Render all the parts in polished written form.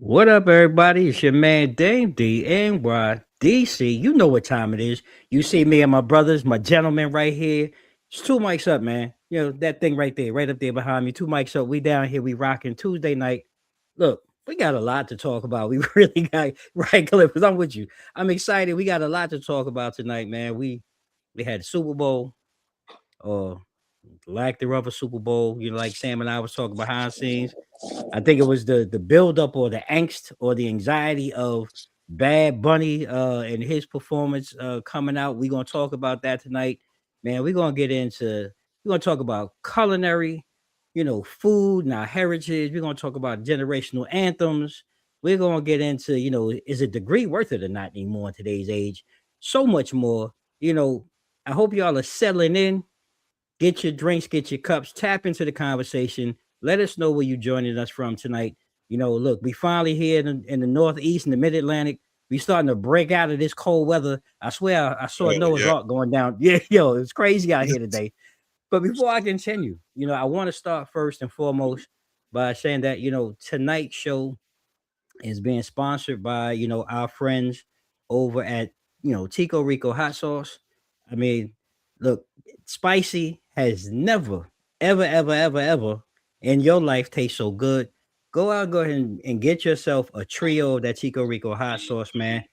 What up, everybody? It's your man Dame DNYDC. You know what time it is. You see me and my brothers, my gentlemen right here. It's two mics up, man. You know that thing right there, right up there behind me. Two mics up. We down here. We rocking Tuesday night. Look, we got a lot to talk about. We really got right, Cliff. Because I'm with you. I'm excited. We got a lot to talk about tonight, man. We had the Super Bowl, or lack thereof a Super Bowl. You know, like Sam and I was talking behind scenes. I think it was the buildup or the angst or the anxiety of Bad Bunny and his performance coming out. We're gonna talk about that tonight, man. We're gonna talk about culinary, food and our heritage. We're gonna talk about generational anthems. We're gonna get into, is a degree worth it or not anymore in today's age? So much more. You know, I hope y'all are settling in. Get your drinks, get your cups, tap into the conversation. Let us know where you're joining us from tonight. Look, we finally here in the Northeast and the Mid Atlantic. We starting to break out of this cold weather. I swear, I saw Noah's Yeah. Ark going down. Yeah, yo, it's crazy out here today. But before I continue, I want to start first and foremost by saying that tonight's show is being sponsored by our friends over at Tico Rico Hot Sauce. I mean, look, spicy has never, ever in your life taste so good. Go ahead and get yourself a trio of that Tico Rico Hot Sauce, man.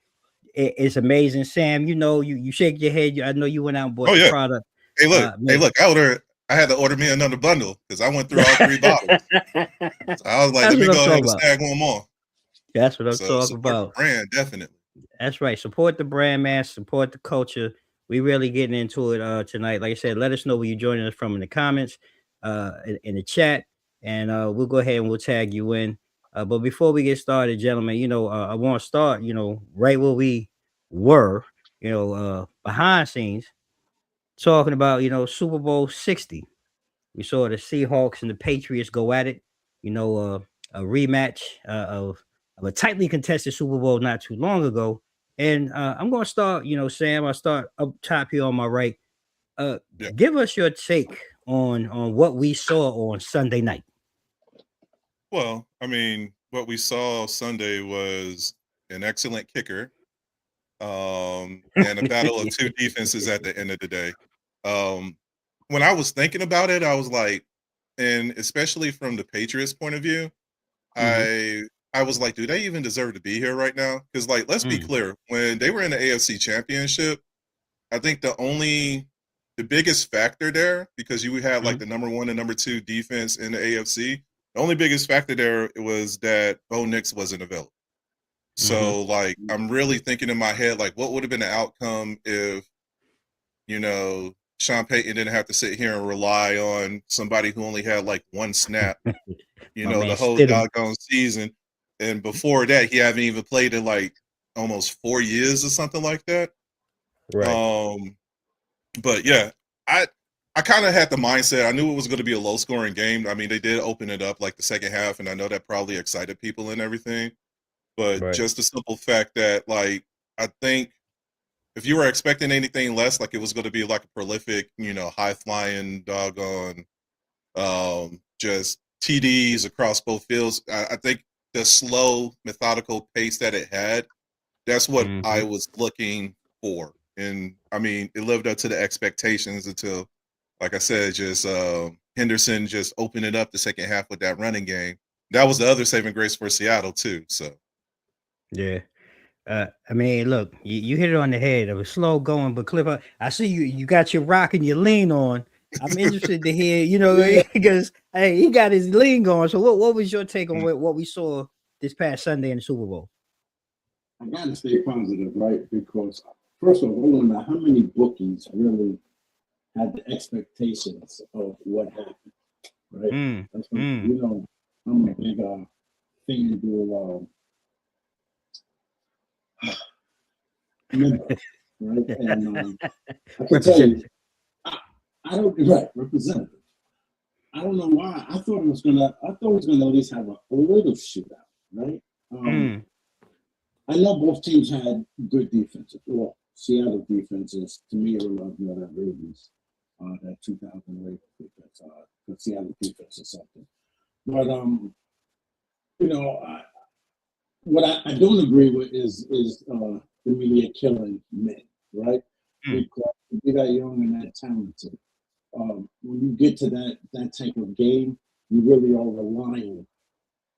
It's amazing. Sam, you shake your head. I know you went out and bought Oh the yeah. product. Hey Man. look. I had to order me another bundle because I went through all 3 bottles. So I was like, That's let me what I'm go ahead talking and about. snag one more. That's what I'm So talking support the about. brand, definitely. That's right. Support the brand, man. Support the culture. We really getting into it tonight. Like I said, let us know where you're joining us from in the comments, in the chat, and we'll go ahead and we'll tag you in. But before we get started, gentlemen, I want to start, right where we were, behind scenes, talking about, Super Bowl 60. We saw the Seahawks and the Patriots go at it. A rematch of a tightly contested Super Bowl not too long ago. And I'm going to start, Sam. I'll start up top here on my right. Uh, Yeah. Give us your take on what we saw on Sunday night. Well, I mean, what we saw Sunday was an excellent kicker, and a battle of 2 defenses at the end of the day. Um, when I was thinking about it, I was like, and especially from the Patriots point of view, Mhm. I was like, do they even deserve to be here right now? Because like, let's be Mm. clear, when they were in the AFC Championship, I think the biggest factor there, because you had like Mhm. the number 1 and number 2 defense in the AFC, the only biggest factor there was that Bo Nix wasn't available. Mhm. So like, I'm really thinking in my head, like, what would have been the outcome if Sean Payton didn't have to sit here and rely on somebody who only had like 1 snap, My man the whole Stidham. doggone season. And before that, he haven't even played in like almost 4 years or something like that. Right. Um, but yeah, I I kind of had the mindset. I knew it was going to be a low scoring game. I mean, they did open it up like the second half, and I know that probably excited people and everything. But Right. just the simple fact that, like, I think if you were expecting anything less, like it was going to be like a prolific, high flying, doggone, just TDs across both fields. I think the slow, methodical pace that it had, that's what I Mhm. was looking for. And I mean, it lived up to the expectations until, like I said, just Henderson just opening up the second half with that running game. That was the other saving grace for Seattle too. So Yeah. I mean, look, you hit it on the head. It was slow going, but Cliff, I see you got your rock and your lean on. I'm interested to hear, Yeah, because hey, he got his lean going. So what was your take on mm, what we saw this past Sunday in the Super Bowl? I gotta stay positive, right? Because first of all, I don't know how many bookies really had the expectations of what happened, right? Mm, That's what mm, I'm a big FanDuel member, right? And I can tell you, I don't representative. I don't know why. I thought it was gonna at least have a little shootout, right? I know both teams had good defenses. Well, Seattle defenses to me reminds me of that Ravens, that 2008 defense, the Seattle defense or something. But what I don't agree with is the media killing men, right? Because they got young and that talented. When you get to that type of game, you really are relying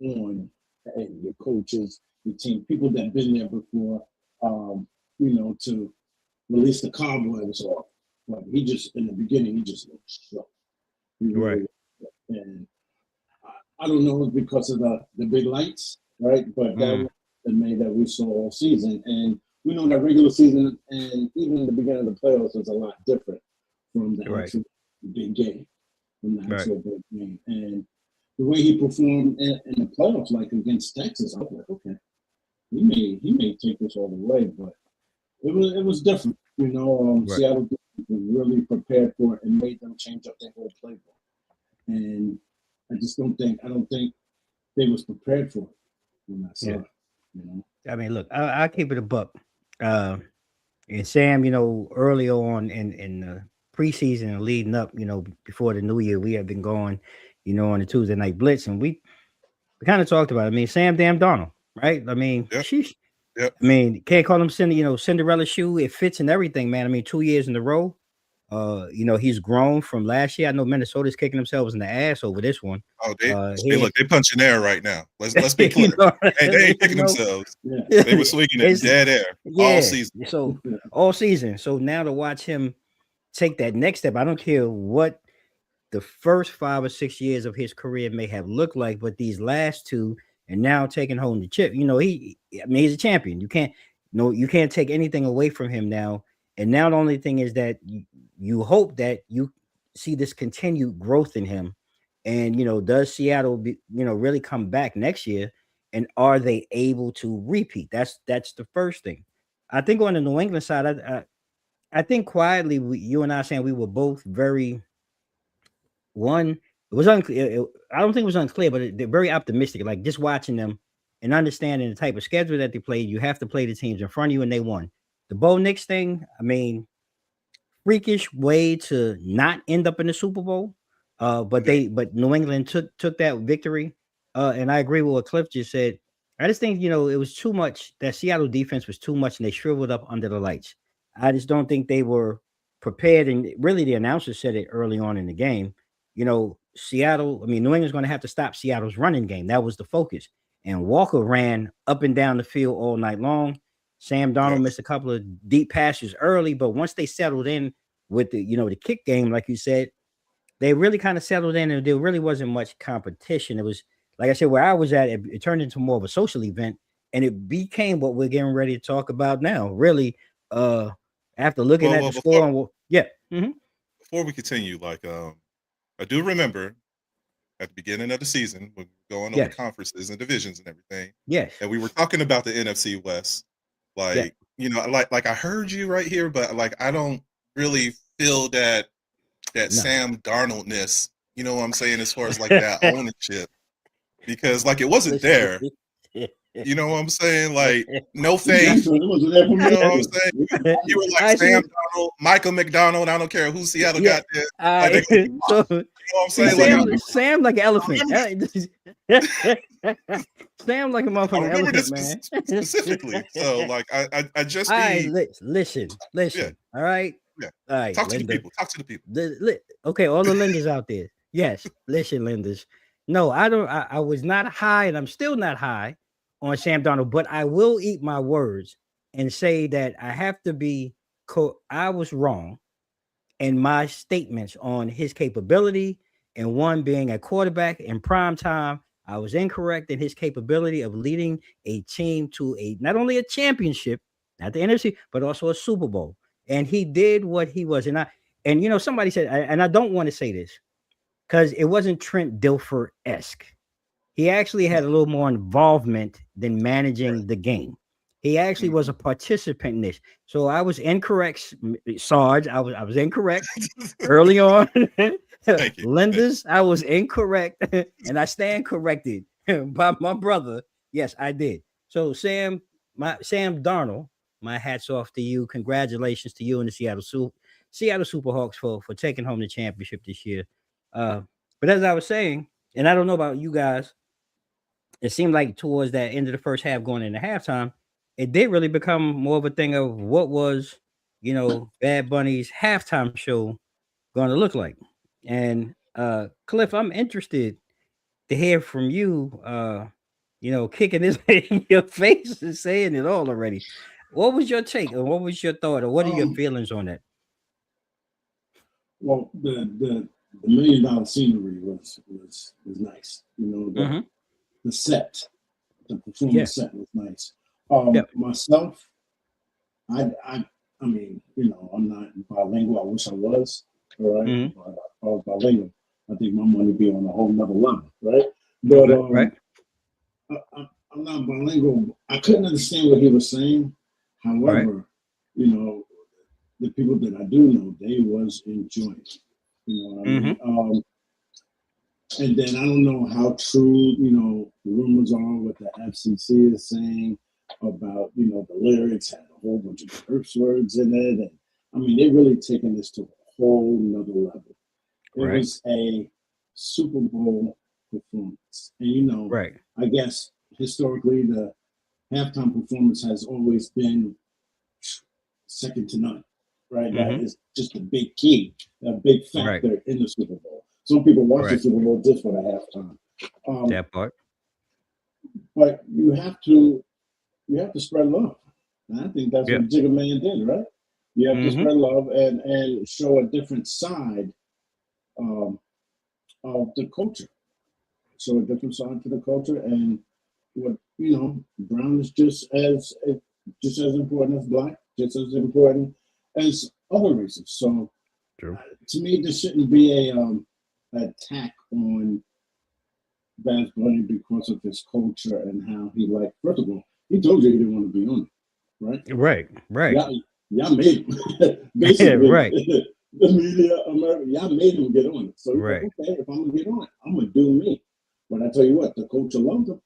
on your coaches, your team, people that have been there before, to release the cobwebs off. But he just, in the beginning, he just looked shook. Right. And I don't know if because of the big lights, right? But that was the May that we saw all season. And we know that regular season and even the beginning of the playoffs was a lot different from the actual big game. Big game. And the way he performed in the playoffs, like against Texas, I was like, okay, he may take this all the way, but it was different. Seattle was really prepared for it and made them change up their whole playbook. And I don't think they was prepared for it when I saw it. I mean, look, I'll keep it a buck. And Sam, early on in the preseason and leading up, before the new year, we have been going, on the Tuesday night blitz, and we kind of talked about it. I mean, Sam damn Donald, right? I mean, sheesh. Yep. I mean, can't call him Cinderella shoe. It fits in everything, man. I mean, 2 years in a row. He's grown from last year. I know Minnesota's kicking themselves in the ass over this one. Oh, they punching air right now. Let's be clear. They ain't kicking themselves. Yeah. They were swinging in dead air all season. So all season. So now to watch him take that next step, I don't care what the first 5 or 6 years of his career may have looked like, but these last two, and now taking home the chip, he's a champion. You can't take anything away from him now. And now the only thing is that you hope that you see this continued growth in him. And, does Seattle really come back next year? And are they able to repeat? That's the first thing. I think on the New England side, I think quietly, you and I saying we were both very it was unclear. I don't think it was unclear, but they're very optimistic. Like just watching them and understanding the type of schedule that they played, you have to play the teams in front of you, and they won. The Bo Nix thing, I mean, freakish way to not end up in the Super Bowl. But New England took that victory. And I agree with what Cliff just said. I just think, it was too much. That Seattle defense was too much, and they shriveled up under the lights. I just don't think they were prepared. And really, the announcer said it early on in the game. New England's going to have to stop Seattle's running game. That was the focus. And Walker ran up and down the field all night long. Sam Darnold missed a couple of deep passes early, but once they settled in with the kick game, like you said, they really kind of settled in, and there really wasn't much competition. It was, like I said, where I was at, it turned into more of a social event, and it became what we're getting ready to talk about now. Really, after looking at the score, Before we continue, I do remember at the beginning of the season, when we were going over conferences and divisions and everything. Yes. And we were talking about the NFC West. I heard you right here, but I don't really feel that Sam Darnoldness, you know what I'm saying, as far as that ownership. Because it wasn't there. You know what I'm saying? No faith. You know what I'm saying? You were like Sam Darnold, Michael McDonald. I don't care who Seattle got there. You know what I'm saying? Sam like an elephant. Sam like a motherfucking elephant, this man. Specifically. So I just listen. Yeah. All right. Yeah. All right. Talk to the people. Okay, all the lenders out there. Yes, listen, lenders. No, I don't. I was not high, and I'm still not high on Sam Darnold, but I will eat my words and say that I have to be. I was wrong in my statements on his capability, and one being a quarterback in prime time. I was incorrect in his capability of leading a team to not only a championship, not the NFC, but also a Super Bowl. And he did what he was. And somebody said, and I don't want to say this because it wasn't Trent Dilfer-esque. he actually had a little more involvement than managing the game. He actually was a participant in this. So I was incorrect, Sarge. I was incorrect early on. Thank you. Lenders, I was incorrect, and I stand corrected by my brother. Yes, I did. So Sam Darnold, my hats off to you. Congratulations to you and the Seattle Superhawks for taking home the championship this year. But as I was saying, and I don't know about you guys, it seemed like towards that end of the first half, going into halftime, it did really become more of a thing of what was, Bad Bunny's halftime show going to look like. And Cliff, I'm interested to hear from you. Kicking this in your face and saying it all already. What was your take, or what was your thought, or what are your Um, feelings on that? well, the $1 million scenery was nice. Mm-hmm. The set, the Yeah. performance set was nice. Yep. Myself, I mean, I'm not bilingual. I wish I was. All right, Mm-hmm. but if I was bilingual, I think my money would be on a whole nother level, right? But Right. I'm not bilingual. I couldn't understand what he was saying. However, the people that I do know, they was enjoying it. You know what I mean? Mm-hmm. And then I don't know how true, the rumors are what the FCC is saying about, the lyrics had a whole bunch of curse words in it. And I mean, they really taking this to a whole nother level. It Right. was a Super Bowl performance. And, Right. I guess historically, the halftime performance has always been second to none, right? That Mm-hmm. is just a big key, a big Right. factor in the Super Bowl. Some people watch the Right. Super Bowl just for the halftime. That part. But you have to spread love. And I think that's Yeah. what Jigga Man did, right? You have to Mm-hmm. spread love and show a different side um, of the culture. Show a different side to the culture, and what brown is just as important as black, just as important as other races. So True. to me, this shouldn't be a attack on Bad Bunny because of his culture and how he First of all, he told you he didn't want to be on it, right? Right. Right. Y'all made him. Yeah. Basically, Right. the media, America, y'all made him get on it. So he's like, Right. okay, if I'm gonna get on it, I'm gonna do me. But I tell you what, the culture loved him.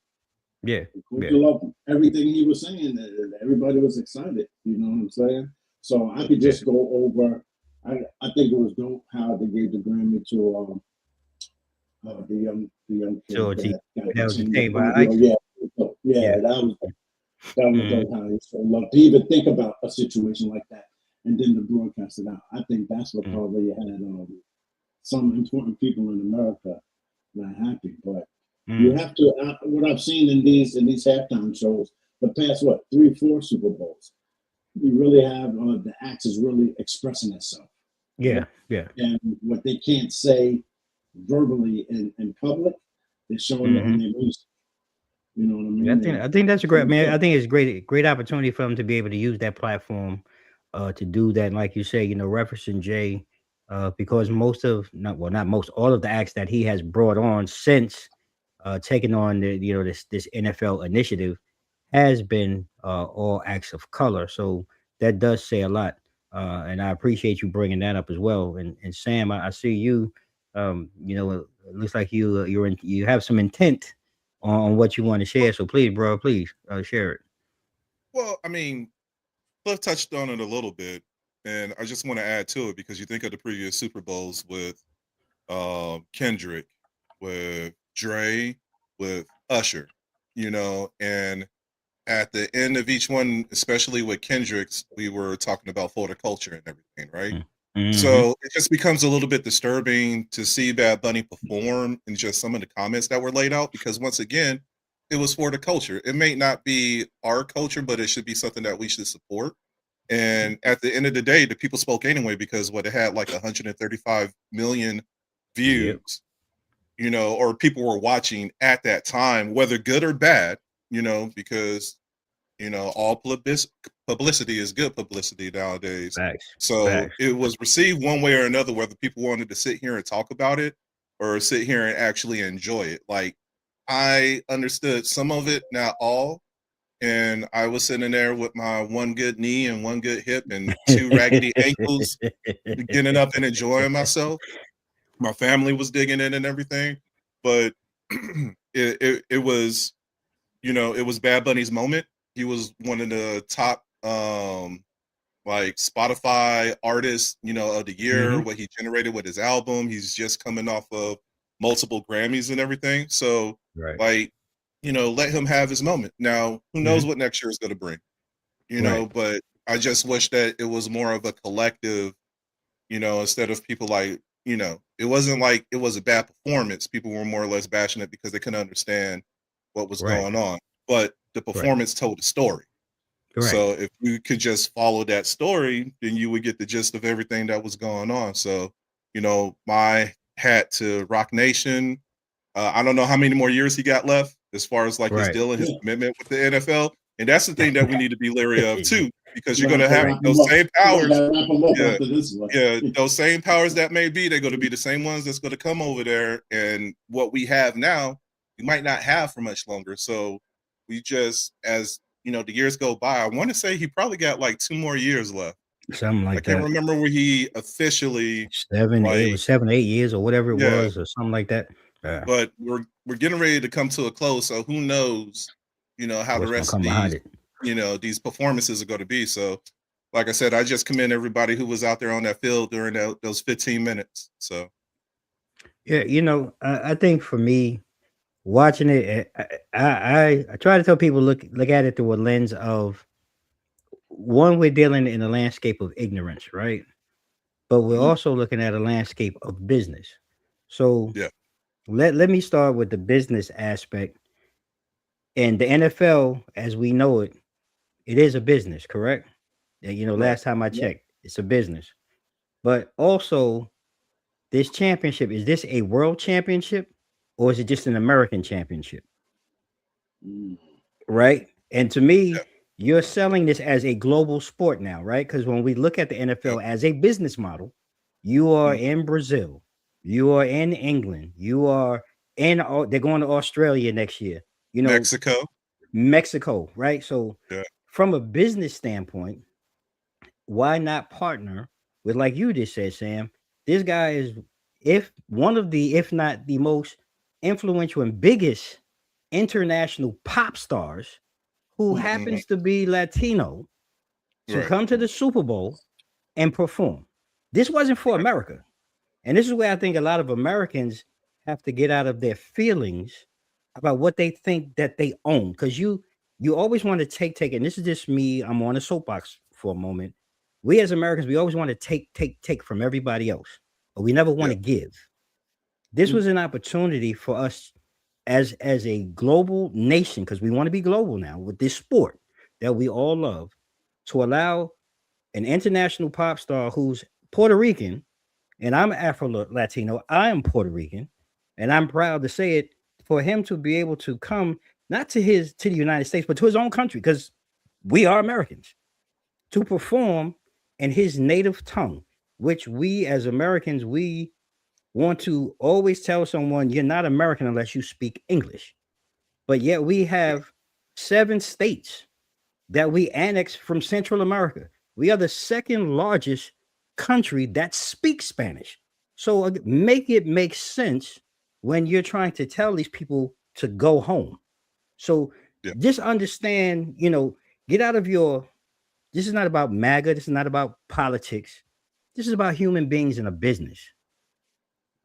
Yeah. The culture Yeah. loved him. Everything he was saying, everybody was excited. You know what I'm saying? So I could just go over. I think it was dope how they gave the Grammy to the young kid So that got that the was the chain thing by video. Ice. Yeah, yeah, Yeah. that was Mm-hmm. dope how he so loved to even think about a situation like that and then to broadcast it out. I think that's what probably had some important people in America not happy. But you have to. What I've seen in these halftime shows, the past 3-4 Super Bowls, you really have the acts is really expressing itself. Yeah. Yeah. And what they can't say verbally in public, they're showing it Mm-hmm. in their music. You know what I mean? Yeah, I think that's a great man. I think it's great opportunity for him to be able to use that platform to do that. And like you say, referencing Jay, because not most, all of the acts that he has brought on since taking on this NFL initiative has been all acts of color. So that does say a lot. And I appreciate you bringing that up as well. And Sam, I see you. It looks like you have some intent on what you want to share. So please, bro, please share it. Well, I mean, Cliff touched on it a little bit, and I just want to add to it because you think of the previous Super Bowls with Kendrick, with Dre, with Usher, and at the end of each one, especially with Kendrick's, we were talking about Florida culture and everything, right? Mm-hmm. So it just becomes a little bit disturbing to see Bad Bunny perform and just some of the comments that were laid out because once again, it was for the culture. It may not be our culture, but it should be something that we should support. And at the end of the day, the people spoke anyway because it had like 135 million Yep. views, or people were watching at that time, whether good or bad, because all publicity is good publicity nowadays. Facts. So Facts. it was received one way or another, whether people wanted to sit here and talk about it or sit here and actually enjoy it. Like, I understood some of it, not all. And I was sitting there with my one good knee and one good hip and two raggedy ankles, getting up and enjoying myself. My family was digging in and everything, but it was, you know, it was Bad Bunny's moment. He was one of the top like Spotify artists, you know, of the year, what he generated with his album. He's just coming off of multiple Grammys and everything. So Right. like, you know, let him have his moment. Now, who knows what next year is going to bring, you know, Right. but I just wish that it was more of a collective, you know, instead of people like, you know, it wasn't like it was a bad performance. People were more or less bashing it because they couldn't understand what was Right. going on. But the performance told the story. Right. So if you could just follow that story, then you would get the gist of everything that was going on. So, you know, my hat to Rock Nation. I don't know how many more years he got left as far as like his Right. deal and his Yeah. commitment with the NFL. And that's the thing that we need to be leery of too, because you're You going to have to have Right. wrap him those up. same You powers. gotta wrap him up Yeah. after this one. Yeah, those same powers that may be, they're going to be the same ones that's going to come over there. And what we have now, we might not have for much longer. So we just, as you know, the years go by, I want to say he probably got like 2 more years left. Something I like can't that. remember where he officially 7, 8, it like, was 7, 8 years or whatever it yeah, was, or something like that. Yeah. but we're getting ready to come to a close. So who knows, you know, how the What's gonna rest of come behind these, it? you know, these performances are going to be. So, like I said, I just commend everybody who was out there on that field during those 15 minutes. So, Yeah, you know, I think for me, watching it, I try to tell people look at it through a lens of one, we're dealing in a landscape of ignorance, right? But we're Mhm. also looking at a landscape of business. So yeah, let me start with the business aspect. And the NFL, as we know it, it is a business, correct? And, you know, right. last time I Yep. checked, it's a business. But also, this championship, is this a world championship or is it just an American championship? Mm. Right? And to Yeah, me, you're selling this as a global sport now, right? Because when we look at the yeah. NFL as a business model, you are Mhm. in Brazil, you are in England, you are they're going to Australia next year, you know, Mexico. Mexico, right? So, Yeah, from a business standpoint, why not partner with, like you just said, Sam? This guy is, if one of the, if not the most influential and biggest international pop stars who hmm happens to be Latino to right, come to the Super Bowl and perform. This wasn't for right. America. And this is where I think a lot of Americans have to get out of their feelings about what they think that they own. Because you always want to take, and this is just me, I'm on a soapbox for a moment. We as Americans, we always want to take from everybody else, but we never want Yeah, to give. This Mm. was an opportunity for us as a global nation, because we want to be global now with this sport that we all love, to allow an international pop star who's Puerto Rican, and I'm Afro Latino, I am Puerto Rican, and I'm proud to say it, for him to be able to come not to the United States, but to his own country, because we are Americans, to perform in his native tongue, which we as Americans, we want to always tell someone you're not American unless you speak English. But yet we yeah, have 7 states that we annexed from Central America. We are the second largest country that speaks Spanish. So make it make sense when you're trying to tell these people to go home. So yeah, just understand, you know, get out of your, this is not about MAGA. This is not about politics. This is about human beings in a business.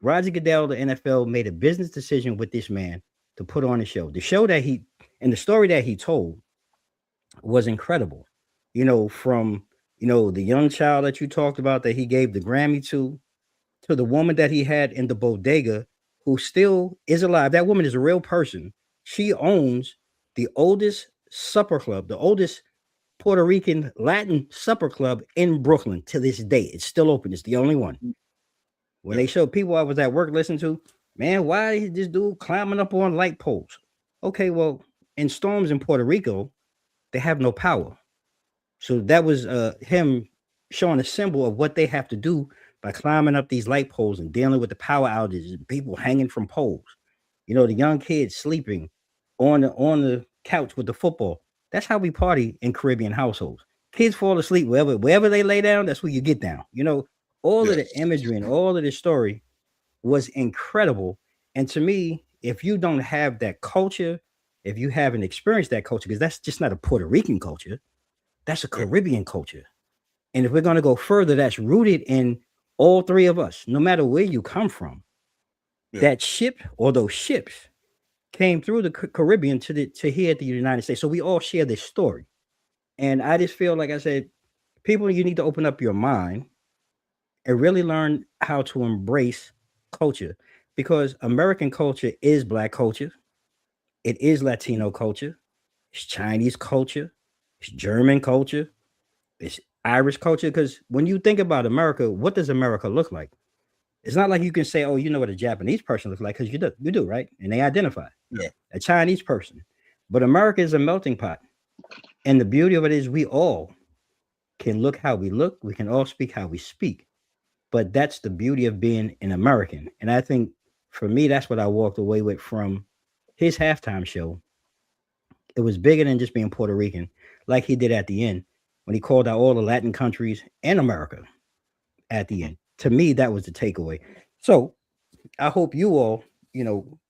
Roger Goodell, the NFL, made a business decision with this man to put on a show. The show that he, and the story that he told was incredible. You know, from, you know, the young child that you talked about that he gave the Grammy to the woman that he had in the bodega who still is alive. That woman is a real person. She owns the oldest supper club, the oldest Puerto Rican Latin supper club in Brooklyn to this day. It's still open. It's the only one. When yeah, they showed people I was at work listening to, man, why is this dude climbing up on light poles? Okay, well, in storms in Puerto Rico, they have no power. So that was him showing a symbol of what they have to do by climbing up these light poles and dealing with the power outages and people hanging from poles. The young kids sleeping on the couch with the football. That's how we party in Caribbean households. Kids fall asleep wherever they lay down. That's where you get down. All of the Yes. imagery and all of the story was incredible. And to me, if you don't have that culture, if you haven't experienced that culture, because that's just not a Puerto Rican culture, that's a Yeah. Caribbean culture. And if we're going to go further, that's rooted in all three of us, no matter where you come from. Yeah. That ship or those ships came through the Caribbean to here at the United States. So we all share this story. And I just feel like I said, people, you need to open up your mind and really learn how to embrace culture, because American culture is Black culture, it is Latino culture, it's Chinese culture, it's German culture, it's Irish culture. Because when you think about America, what does America look like? It's not like you can say, oh, you know what a Japanese person looks like, because you do, right? And they identify Yeah. a Chinese person. But America is a melting pot. And the beauty of it is we all can look how we look, we can all speak how we speak. But that's the beauty of being an American. And I think for me, that's what I walked away with from his halftime show. It was bigger than just being Puerto Rican, like he did at the end when he called out all the Latin countries and America at the end. To me, that was the takeaway. So I hope you all,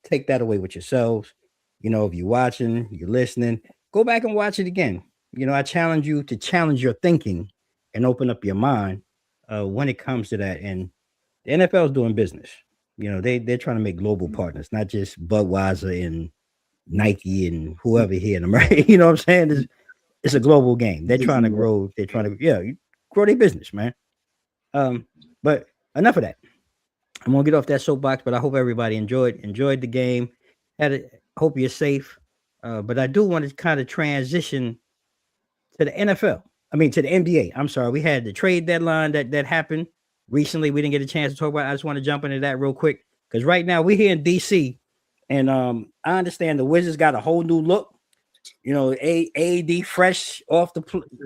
take that away with yourselves. If you're watching, you're listening, go back and watch it again. I challenge you to challenge your thinking and open up your mind when it comes to that. And the NFL is doing business. They're trying to make global partners, not just Budweiser and Nike and whoever here in America. You know what I'm saying? It's a global game. They're trying to grow. They're trying to grow their business, man. But enough of that. I'm gonna get off that soapbox, but I hope everybody enjoyed the game. Hope you're safe. But I do want to kind of transition to the NFL. I mean, to the NBA. I'm sorry, we had the trade deadline that happened recently. We didn't get a chance to talk about it. I just want to jump into that real quick because right now we're here in DC, and I understand the Wizards got a whole new look. AD fresh off the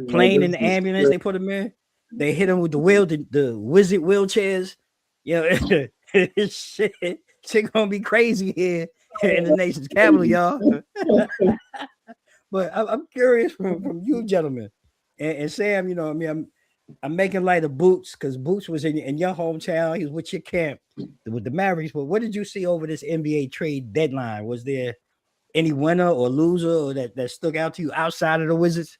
plane in the ambulance. They put him in. They hit him with the Wizard wheelchairs. Shit gonna be crazy here in the nation's capital, y'all. But I'm curious from you gentlemen and Sam. I'm making light of Boots because Boots was in your hometown. He was with your camp with the Mavericks. But what did you see over this NBA trade deadline? Was there any winner or loser or that stuck out to you outside of the Wizards?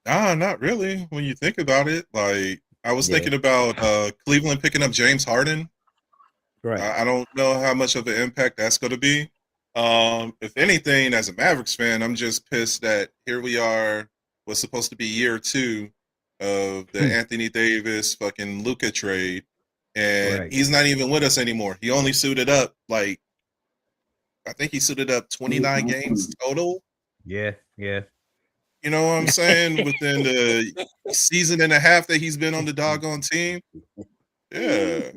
Nah, not really. When you think about it, like I was thinking about Cleveland picking up James Harden. Right. I don't know how much of an impact that's going to be. If anything, as a Mavericks fan, I'm just pissed that here we are. Was supposed to be year 2 of the Anthony Davis fucking Luka trade, and he's not even with us anymore. He only suited up I think he suited up 29 games total. Yeah. You know what I'm saying? Within the season and a half that he's been on the doggone team. Yeah.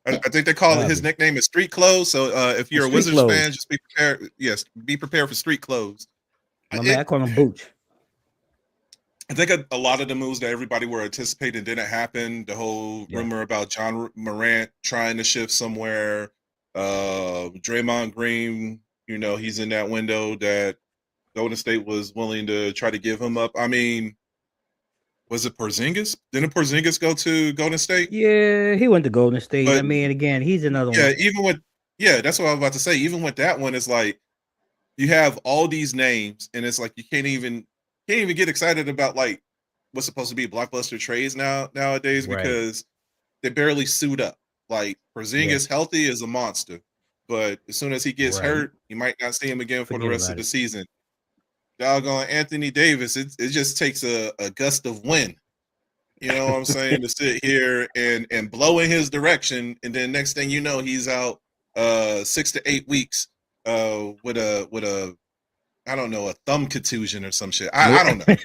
I think they call it, his nickname is Street Clothes. So if you're a Wizards fan, just be prepared. Yes, be prepared for Street Clothes. I call him Boots. I think a lot of the moves that everybody were anticipating didn't happen. The whole rumor about John Morant trying to shift somewhere. Draymond Green, he's in that window that Golden State was willing to try to give him up. I mean, was it Porzingis? Didn't Porzingis go to Golden State? Yeah, he went to Golden State. But, I mean, again, he's another one. That's what I was about to say. Even with that one, it's like you have all these names, and it's like you can't even get excited about like what's supposed to be blockbuster trades nowadays because they barely suit up. Like Porzingis healthy is a monster, but as soon as he gets hurt, you might not see him again for the rest of the season. Doggone Anthony Davis, it just takes a gust of wind, you know what I'm saying, to sit here and blow in his direction, and then next thing you know, he's out 6 to 8 weeks with a I don't know, a thumb contusion or some shit. I don't know.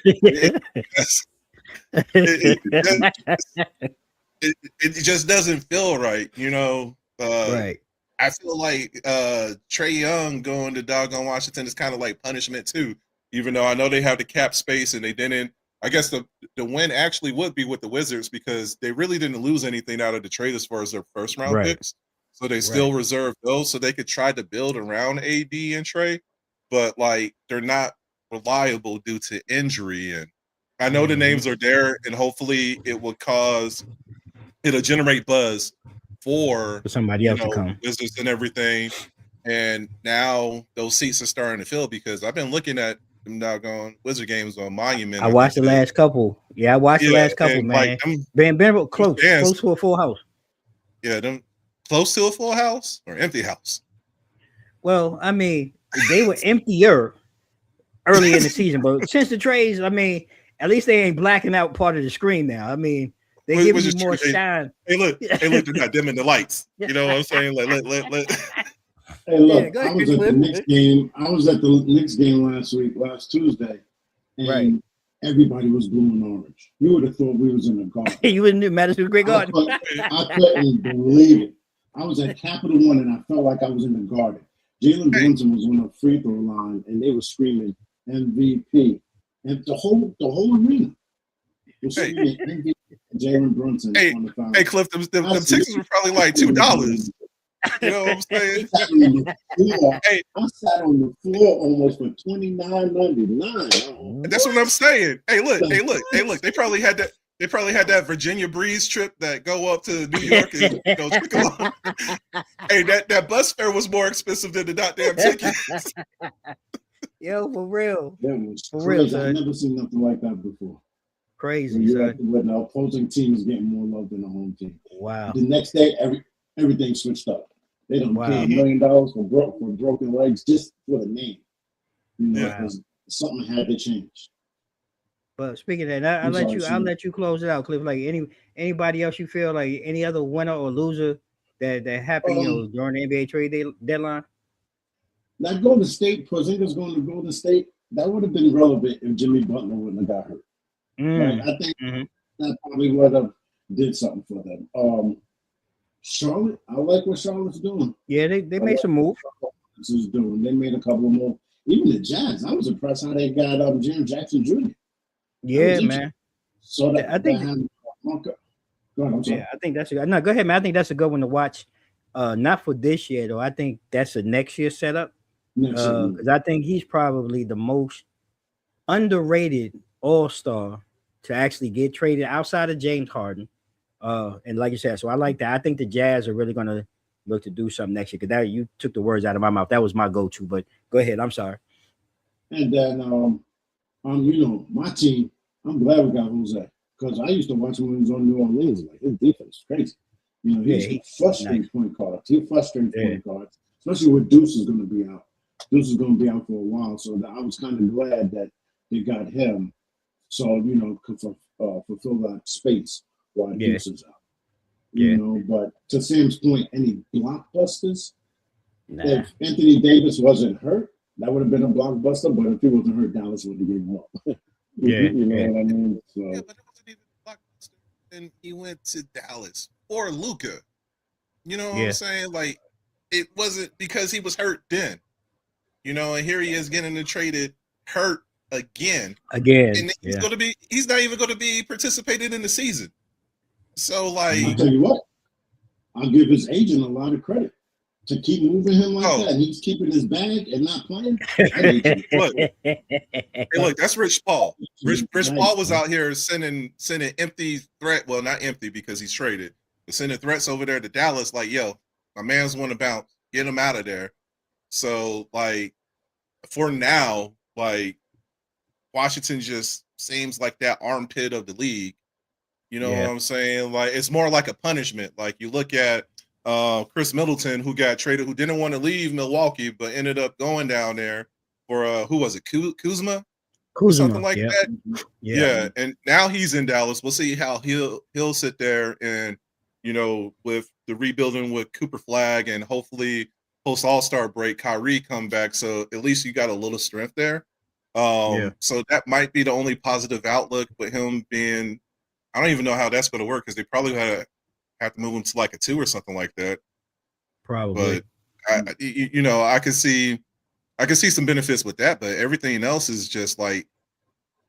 It just doesn't feel right, right. I feel like Trae Young going to doggone Washington is kind of like punishment too. Even though I know they have the cap space and they didn't I guess the win actually would be with the Wizards because they really didn't lose anything out of the trade as far as their first round picks. So they still reserved those so they could try to build around AD and Trey, but like they're not reliable due to injury. And I know the names are there, and hopefully it'll generate buzz for somebody else to come. Wizards and everything. And now those seats are starting to fill because I've been looking at them doggone Wizard games on Monument. I watched the last couple. Yeah, I watched the last couple, man. Like been close to a full house. Yeah, them close to a full house or empty house. Well, I mean, they were emptier early in the season, but since the trades, I mean, at least they ain't blacking out part of the screen now. I mean, they give you more shine. Hey, look, they're not dimming the lights. You know what I'm saying? Like, let. Hey, look, I was at the Knicks game. I was at the Knicks game last Tuesday, and everybody was blue and orange. You would have thought we was in the garden. You wouldn't know Madison Square Garden. I couldn't believe it. I was at Capital One, and I felt like I was in the garden. Jalen Brunson was on the free throw line, and they were screaming MVP, and the whole arena was screaming MVP. Jalen Brunson. Hey, Cliff, them tickets were probably like $2. You know what I'm saying? I sat on the floor almost for $29.99. That's what I'm saying. Hey, look. They probably had that. They probably had that Virginia Breeze trip that go up to New York and trickle on. Hey, that bus fare was more expensive than the goddamn tickets. Yo, for real. That was crazy. I've never seen nothing like that before. Crazy. When the opposing team is getting more love than the home team. Wow. The next day, everything switched up. They don't pay $1 million for broken legs just for the name. Because something had to change. But speaking of that, I'll let you close it out, Cliff. Like anybody else you feel like any other winner or loser that happened, during the NBA trade deadline? That Golden State, Porzingis going to Golden State, that would have been relevant if Jimmy Butler wouldn't have got hurt. Right? I think that probably would have did something for them. Charlotte, I like what Charlotte's doing. Yeah, they made some moves. They made a couple more. Even the Jazz, I was impressed how they got Jaren Jackson Jr. Yeah, man. So I think. Go ahead, I'm sorry. Yeah, I think that's a no. Go ahead, man. I think that's a good one to watch. Not for this year though. I think that's a next year setup. Because I think he's probably the most underrated all-star to actually get traded outside of James Harden. And like you said, so I like that. I think the Jazz are really going to look to do something next year because you took the words out of my mouth. That was my go-to, but go ahead. I'm sorry. And then, my team, I'm glad we got Jose because I used to watch him when he was on New Orleans. Like his defense is crazy. He's frustrating point guard. He's frustrating point guard, especially when Deuce is going to be out. Deuce is going to be out for a while, so I was kind of glad that they got him. So could fulfill that space while Deuce is out. But to Sam's point, any blockbusters? If Anthony Davis wasn't hurt, that would have been a blockbuster. But if he wasn't hurt, Dallas would have given him up. What I mean? So. Yeah, but it wasn't even a blockbuster. And he went to Dallas or Luka. You know what I'm saying? Like it wasn't because he was hurt then. And here he is getting traded hurt again. And he's not even going to be participating in the season. So, like, I'll tell you what, I'll give his agent a lot of credit to keep moving him like that. He's keeping his bag and not playing. Look, that's Rich Paul. Rich Paul was out here sending empty threat. Well, not empty because he's traded, but sending threats over there to Dallas. Like, yo, my man's want to bounce. Get him out of there. So, like, for now, like, Washington just seems like that armpit of the league. You know what I'm saying? Like, it's more like a punishment. Like, you look at Chris Middleton, who got traded, who didn't want to leave Milwaukee, but ended up going down there for, who was it, Kuzma? Something like that. Yeah, and now he's in Dallas. We'll see how he'll sit there and, with the rebuilding with Cooper Flag and hopefully post All-Star break, Kyrie come back. So at least you got a little strength there. So that might be the only positive outlook with him being, I don't even know how that's going to work because they probably have to move him to like a 2 or something like that. Probably. But I can see some benefits with that, but everything else is just like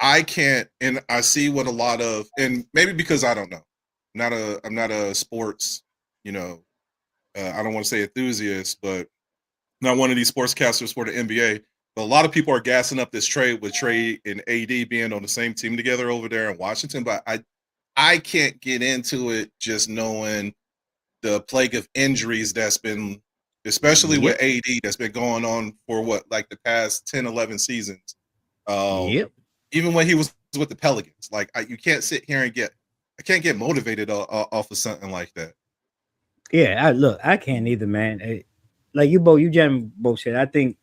I can't, and I see what a lot of, and maybe because I don't know, I'm not a sports, I don't want to say enthusiast, but not one of these sportscasters for the NBA. But a lot of people are gassing up this trade with Trey and AD being on the same team together over there in Washington. But I can't get into it just knowing the plague of injuries that's been, especially with AD, that's been going on for like the past 10, 11 seasons. Even when he was with the Pelicans, like you can't sit here and I can't get motivated off of something like that. Yeah, I can't either, man. Like you gentlemen both said, I think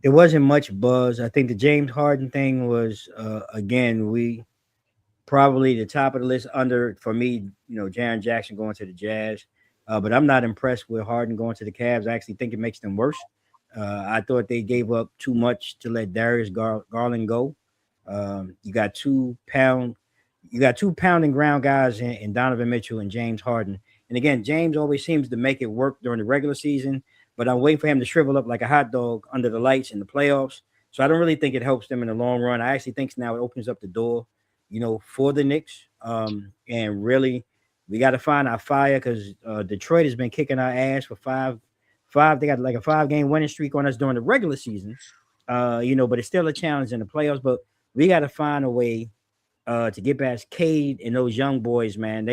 there wasn't much buzz. I think the James Harden thing was, again, we probably the top of the list under for me. Jaren Jackson going to the Jazz, but I'm not impressed with Harden going to the Cavs. I actually think it makes them worse. I thought they gave up too much to let Darius Garland go. You got two pounding ground guys in Donovan Mitchell and James Harden. And again, James always seems to make it work during the regular season, but I'm waiting for him to shrivel up like a hot dog under the lights in the playoffs. So I don't really think it helps them in the long run. I actually think now it opens up the door, for the Knicks. And really, we got to find our fire because Detroit has been kicking our ass for five. They got like a 5-game winning streak on us during the regular season. But it's still a challenge in the playoffs. But we got to find a way to get past Cade and those young boys, man.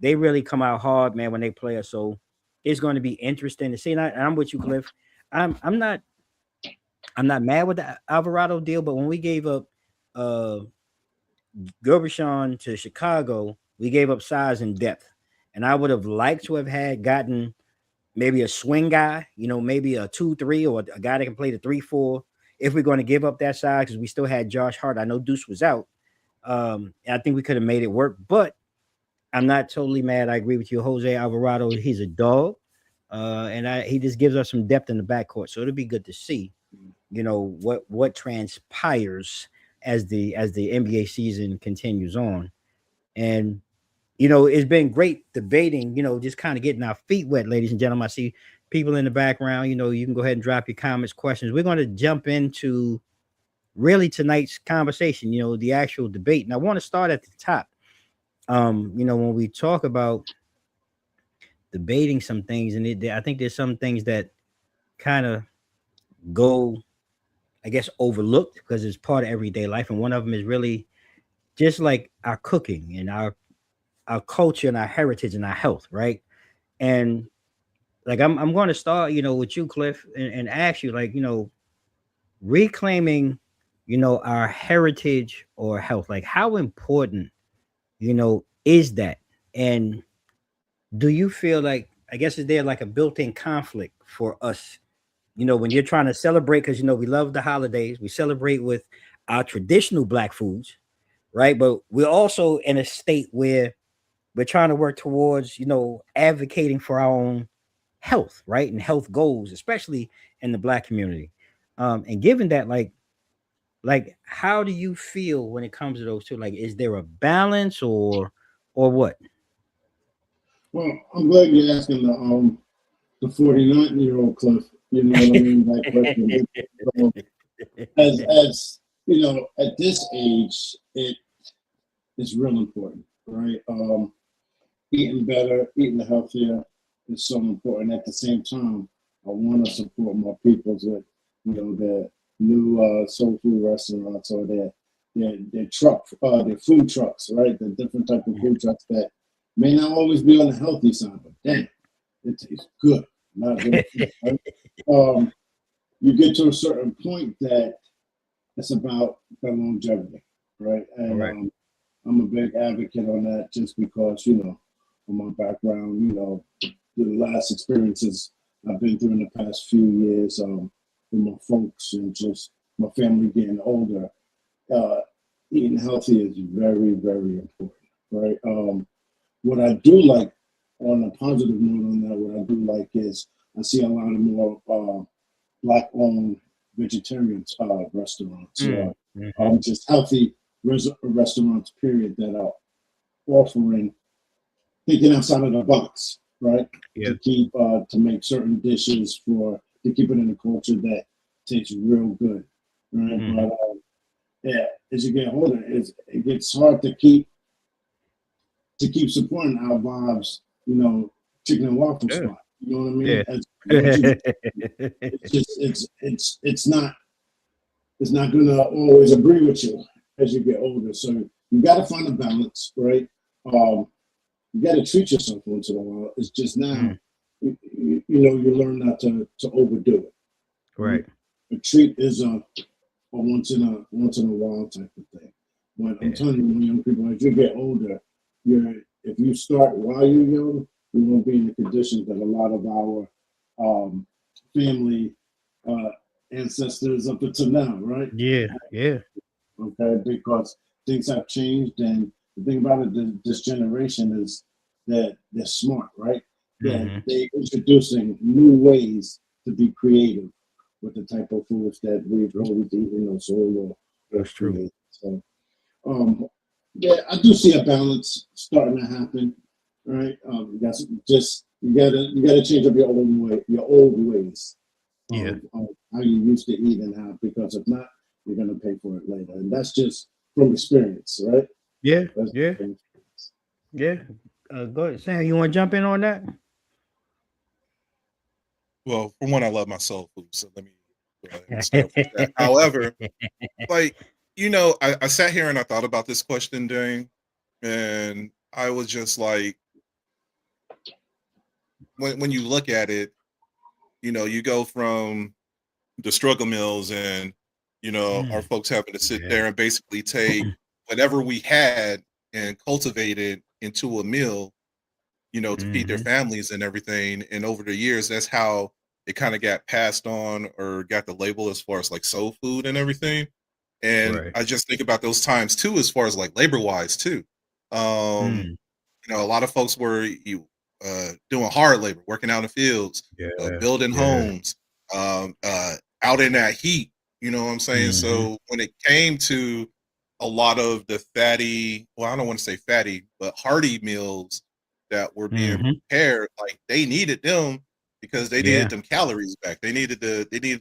They really come out hard, man, when they play us. So it's going to be interesting to see. And I'm with you, Cliff. I'm not mad with the Alvarado deal, but when we gave up Gershon to Chicago, we gave up size and depth. And I would have liked to have gotten maybe a swing guy, maybe a 2-3 or a guy that can play the 3-4 if we're going to give up that size because we still had Josh Hart. I know Deuce was out. I think we could have made it work, but I'm not totally mad. I agree with you. Jose Alvarado, he's a dog. And he just gives us some depth in the backcourt. So it'll be good to see, what transpires as the NBA season continues on. And it's been great debating, just kind of getting our feet wet, ladies and gentlemen. I see people in the background, you can go ahead and drop your comments, questions. We're going to jump into really tonight's conversation, the actual debate. And I want to start at the top. When we talk about debating some things, and I think there's some things that kind of go, I guess, overlooked because it's part of everyday life. And one of them is really just like our cooking and our culture and our heritage and our health, right? And like I'm going to start, with you, Cliff, and ask you, like, reclaiming, our heritage or health. Like, how important, is that? And do you feel like, I guess, is there like a built-in conflict for us? When you're trying to celebrate, because we love the holidays, we celebrate with our traditional Black foods, right? But we're also in a state where we're trying to work towards, advocating for our own health, right? And health goals, especially in the Black community. And given that, like, how do you feel when it comes to those two? Like, is there a balance or what? Well, I'm glad you're asking the 49-year-old Cliff. You know what I mean? That question. As at this age, it is real important, right? Eating better, eating healthier is so important. At the same time, I want to support my peoples with, their new soul food restaurants or their their food trucks, right? The different type of food trucks that may not always be on the healthy side, but damn, it tastes good. Not good. Right? You get to a certain point that it's about the longevity, right? And Right. I'm a big advocate on that just because, from my background, the last experiences I've been through in the past few years with my folks and just my family getting older, eating healthy is very, very important, right? What I do like, on a positive note on that, what I do like is I see a lot of more Black-owned vegetarian restaurants, just healthy restaurants, period, that are offering, thinking outside of the box, right? Yeah. To keep to make certain dishes to keep it in a culture that tastes real good, right? But yeah, as you get older, it gets hard to keep supporting our vibes, chicken and waffle Yeah. spot. You know what I mean? Yeah. As once you it's just it's not gonna always agree with you as you get older. So you got to find a balance, right? You got to treat yourself once in a while. It's just now, Mm, you learn not to overdo it. right. A treat is a once in a while type of thing. But I'm Yeah. telling you, young people, as you get older, if you start while you're young, you won't be in the conditions that a lot of our family uh, ancestors up until now, right? Yeah. Yeah. Okay, because things have changed, and the thing about it, this generation is that they're smart, right? That Hmm. they introducing new ways to be creative with the type of foods that we've True. always eaten or sold or That's true. created. So, um, yeah, I do see a balance starting to happen, right? That's just you gotta change up your old ways Yeah. of how you used to eat and how, because if not, you're gonna pay for it later, and that's just from experience, right? Yeah. That's Yeah. from Yeah. Go ahead, Sam. You want to jump in on that? Well, for one, I love my soul food, so let me go ahead and start with that. However, like, I sat here and I thought about this question, Dane, and I was just like, when you look at it, you go from the struggle meals and our Mm, folks having to sit yeah. there and basically take whatever we had and cultivate it into a meal, to feed their Hmm. families and everything. And over the years, that's how it kind of got passed on or got the label as far as like soul food and everything. And Right. I just think about those times too, as far as like labor wise too. Um, Mm, a lot of folks were doing hard labor, working out in the fields, yeah. building Yeah. homes, out in that heat. You know what I'm saying? Hmm. So when it came to a lot of the fatty, well, I don't want to say fatty, but hearty meals that were being Hmm. prepared, like they needed them because they needed Yeah. them calories back. They needed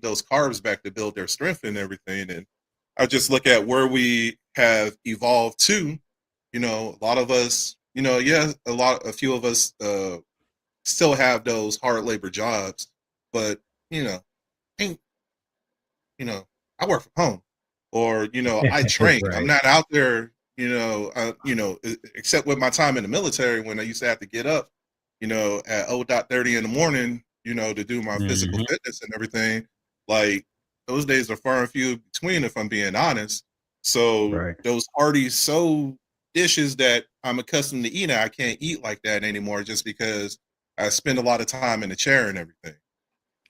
those carbs back to build their strength and everything. And I just look at where we have evolved to. A lot of us, yeah, a few of us still have those hard labor jobs, but you know, ain't I work from home, or I train. I'm Right. not out there, except with my time in the military when I used to have to get up, at 0:30 in the morning, to do my physical Hmm. fitness and everything. Like those days are far and few between, if I'm being honest. So Right. those hearty soul dishes that I'm accustomed to eating, I can't eat like that anymore, just because I spend a lot of time in the chair and everything.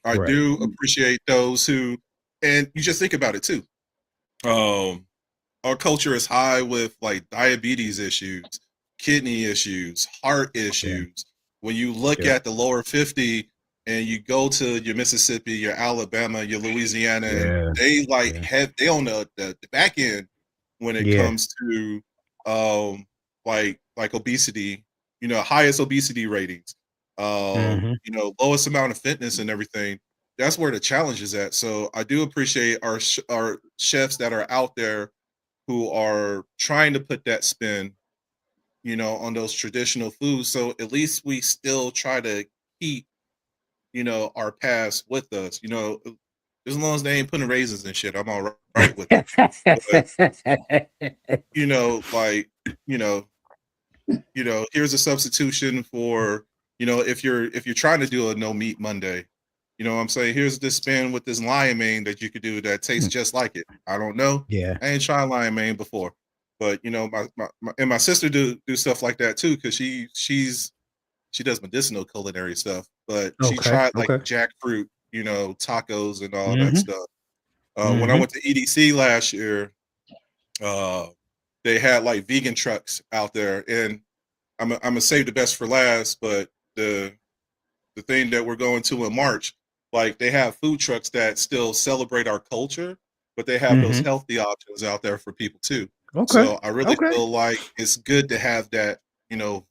I Right. do appreciate those who, and you just think about it too. Um, our culture is high with like diabetes issues, kidney issues, heart Yeah. issues. When you look Yeah. at the lower 50 and you go to your Mississippi, your Alabama, your Louisiana, and Yeah. they like Yeah. have they on the back end when it Yeah. comes to like obesity, highest obesity ratings, Hmm. lowest amount of fitness and everything. That's where the challenge is at. So I do appreciate our chefs that are out there who are trying to put that spin, on those traditional foods. So at least we still try to keep, our past with us. As long as they ain't putting raisins and shit, I'm all right with it. But like, you know, here's a substitution for, if you're trying to do a no meat Monday, what I'm saying? Here's this spin with this lion mane that you could do that tastes just like it. I don't know. Yeah. I ain't tried lion mane before. But my sister do stuff like that too, because she does medicinal culinary stuff, but she Okay. tried like Okay. jackfruit, tacos and all that Hmm. stuff. When I Hmm. went to EDC last year, uh, they had like vegan trucks out there, and I'm gonna save the best for last. But the thing that we're going to in March, like they have food trucks that still celebrate our culture, but they have those Hmm. healthy options out there for people too. Okay. So I really Okay. feel like it's good to have that,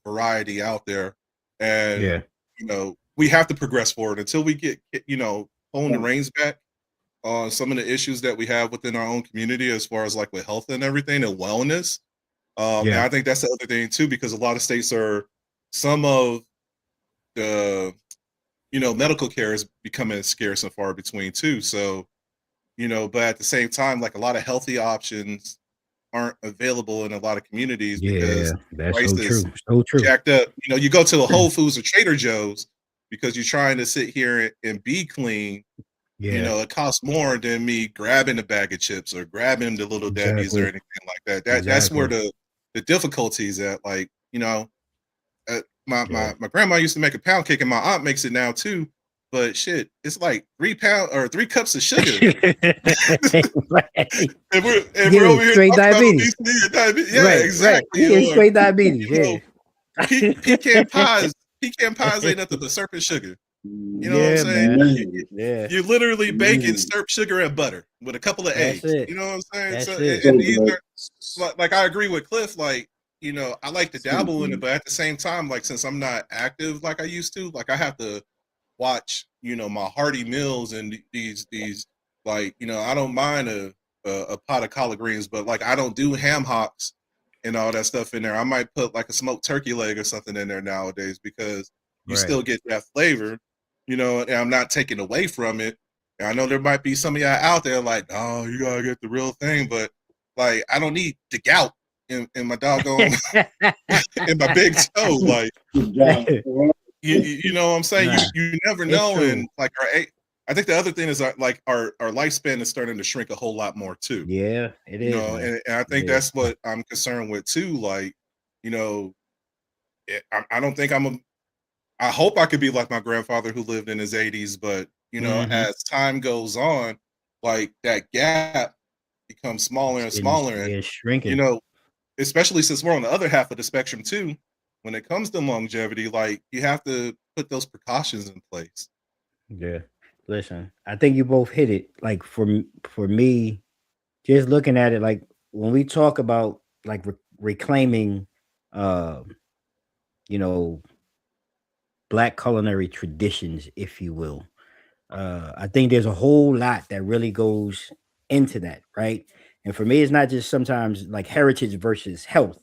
variety out there. And, Yeah. we have to progress forward until we get, pulling the right. reins back. on some of the issues that we have within our own community as far as like with health and everything and wellness. And I think that's the other thing too, because a lot of states are some of the medical care is becoming scarce and far between too. So, but at the same time, like a lot of healthy options aren't available in a lot of communities because that's so prices true. So true. jacked up. You go to a Whole Foods or Trader Joe's because you're trying to sit here and be clean. Yeah. It costs more than me grabbing a bag of chips or grabbing the Little Debbie's or anything like that. That's where the difficulty is at. Like, my grandma used to make a pound cake and my aunt makes it now too. But shit, it's like 3 cups of sugar. and we're over here straight talking diabetes. about diabetes. Yeah, exactly. Right. Straight diabetes. Pecan pies ain't nothing but syrup and sugar. You know what I'm saying? Man. You're literally baking syrup, sugar, and butter with a couple of eggs. You know what I'm saying? That's so it. and these are, like I agree with Cliff. Like, I like to dabble in it, but at the same time, like since I'm not active like I used to, like I have to watch, my hearty meals and these like, I don't mind a pot of collard greens, but like I don't do ham hocks and all that stuff in there. I might put like a smoked turkey leg or something in there nowadays because you still get that flavor, and I'm not taking away from it. And I know there might be some of y'all out there like, oh, you gotta get the real thing, but like I don't need the gout in my doggone in my big toe. Like you know what I'm saying? Nah, you never know. And like I think the other thing is like our lifespan is starting to shrink a whole lot more too. Yeah, it is. And I think that's what I'm concerned with too. Like, I don't think I hope I could be like my grandfather who lived in his 80s, but as time goes on, like that gap becomes smaller and smaller, and shrinking. Especially since we're on the other half of the spectrum too. When it comes to longevity, like you have to put those precautions in place. Yeah, listen, I think you both hit it. Like for me, just looking at it, like when we talk about like reclaiming, Black culinary traditions, if you will. I think there's a whole lot that really goes into that, right? And for me, it's not just sometimes like heritage versus health.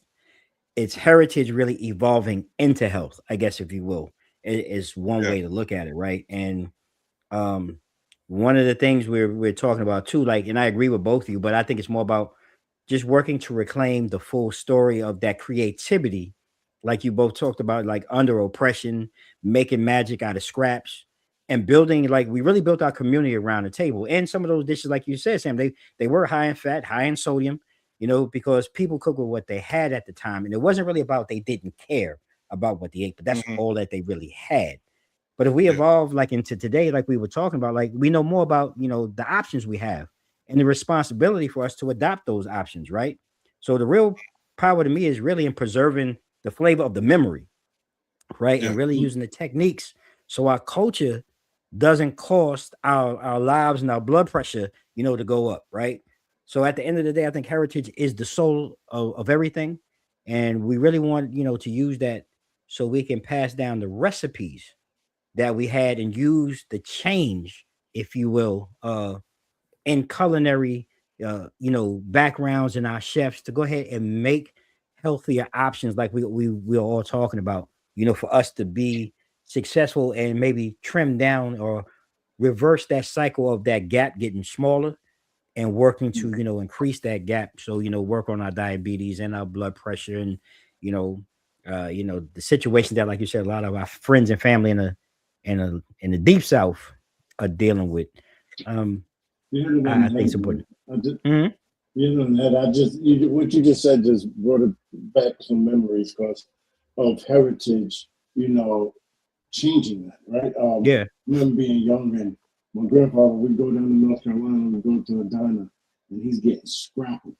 It's heritage really evolving into health, I guess, if you will. Is one way to look at it, right? And one of the things we're talking about too, like, and I agree with both of you, but I think it's more about just working to reclaim the full story of that creativity, like you both talked about, like under oppression, making magic out of scraps, and building, like we really built our community around the table. And some of those dishes, like you said, Sam, they were high in fat, high in sodium, because people cook with what they had at the time. And it wasn't really about they didn't care about what they ate, but that's all that they really had. But if we evolve like into today, like we were talking about, like we know more about, the options we have and the responsibility for us to adopt those options, right? So the real power to me is really in preserving the flavor of the memory, right? And really using the techniques so our culture doesn't cost our lives and our blood pressure, to go up, right? So at the end of the day, I think heritage is the soul of everything. And we really want, to use that so we can pass down the recipes that we had and use the change, if you will, in culinary, backgrounds in our chefs to go ahead and make healthier options, like we're all talking about, for us to be successful and maybe trim down or reverse that cycle of that gap getting smaller and working to, increase that gap. So, work on our diabetes and our blood pressure and, the situation that, like you said, a lot of our friends and family in the deep South are dealing with. I think it's important. What you just said just brought it back some memories because of heritage, changing that, right? I remember being young and my grandfather would go down to North Carolina and go to a diner and he's getting scrapple.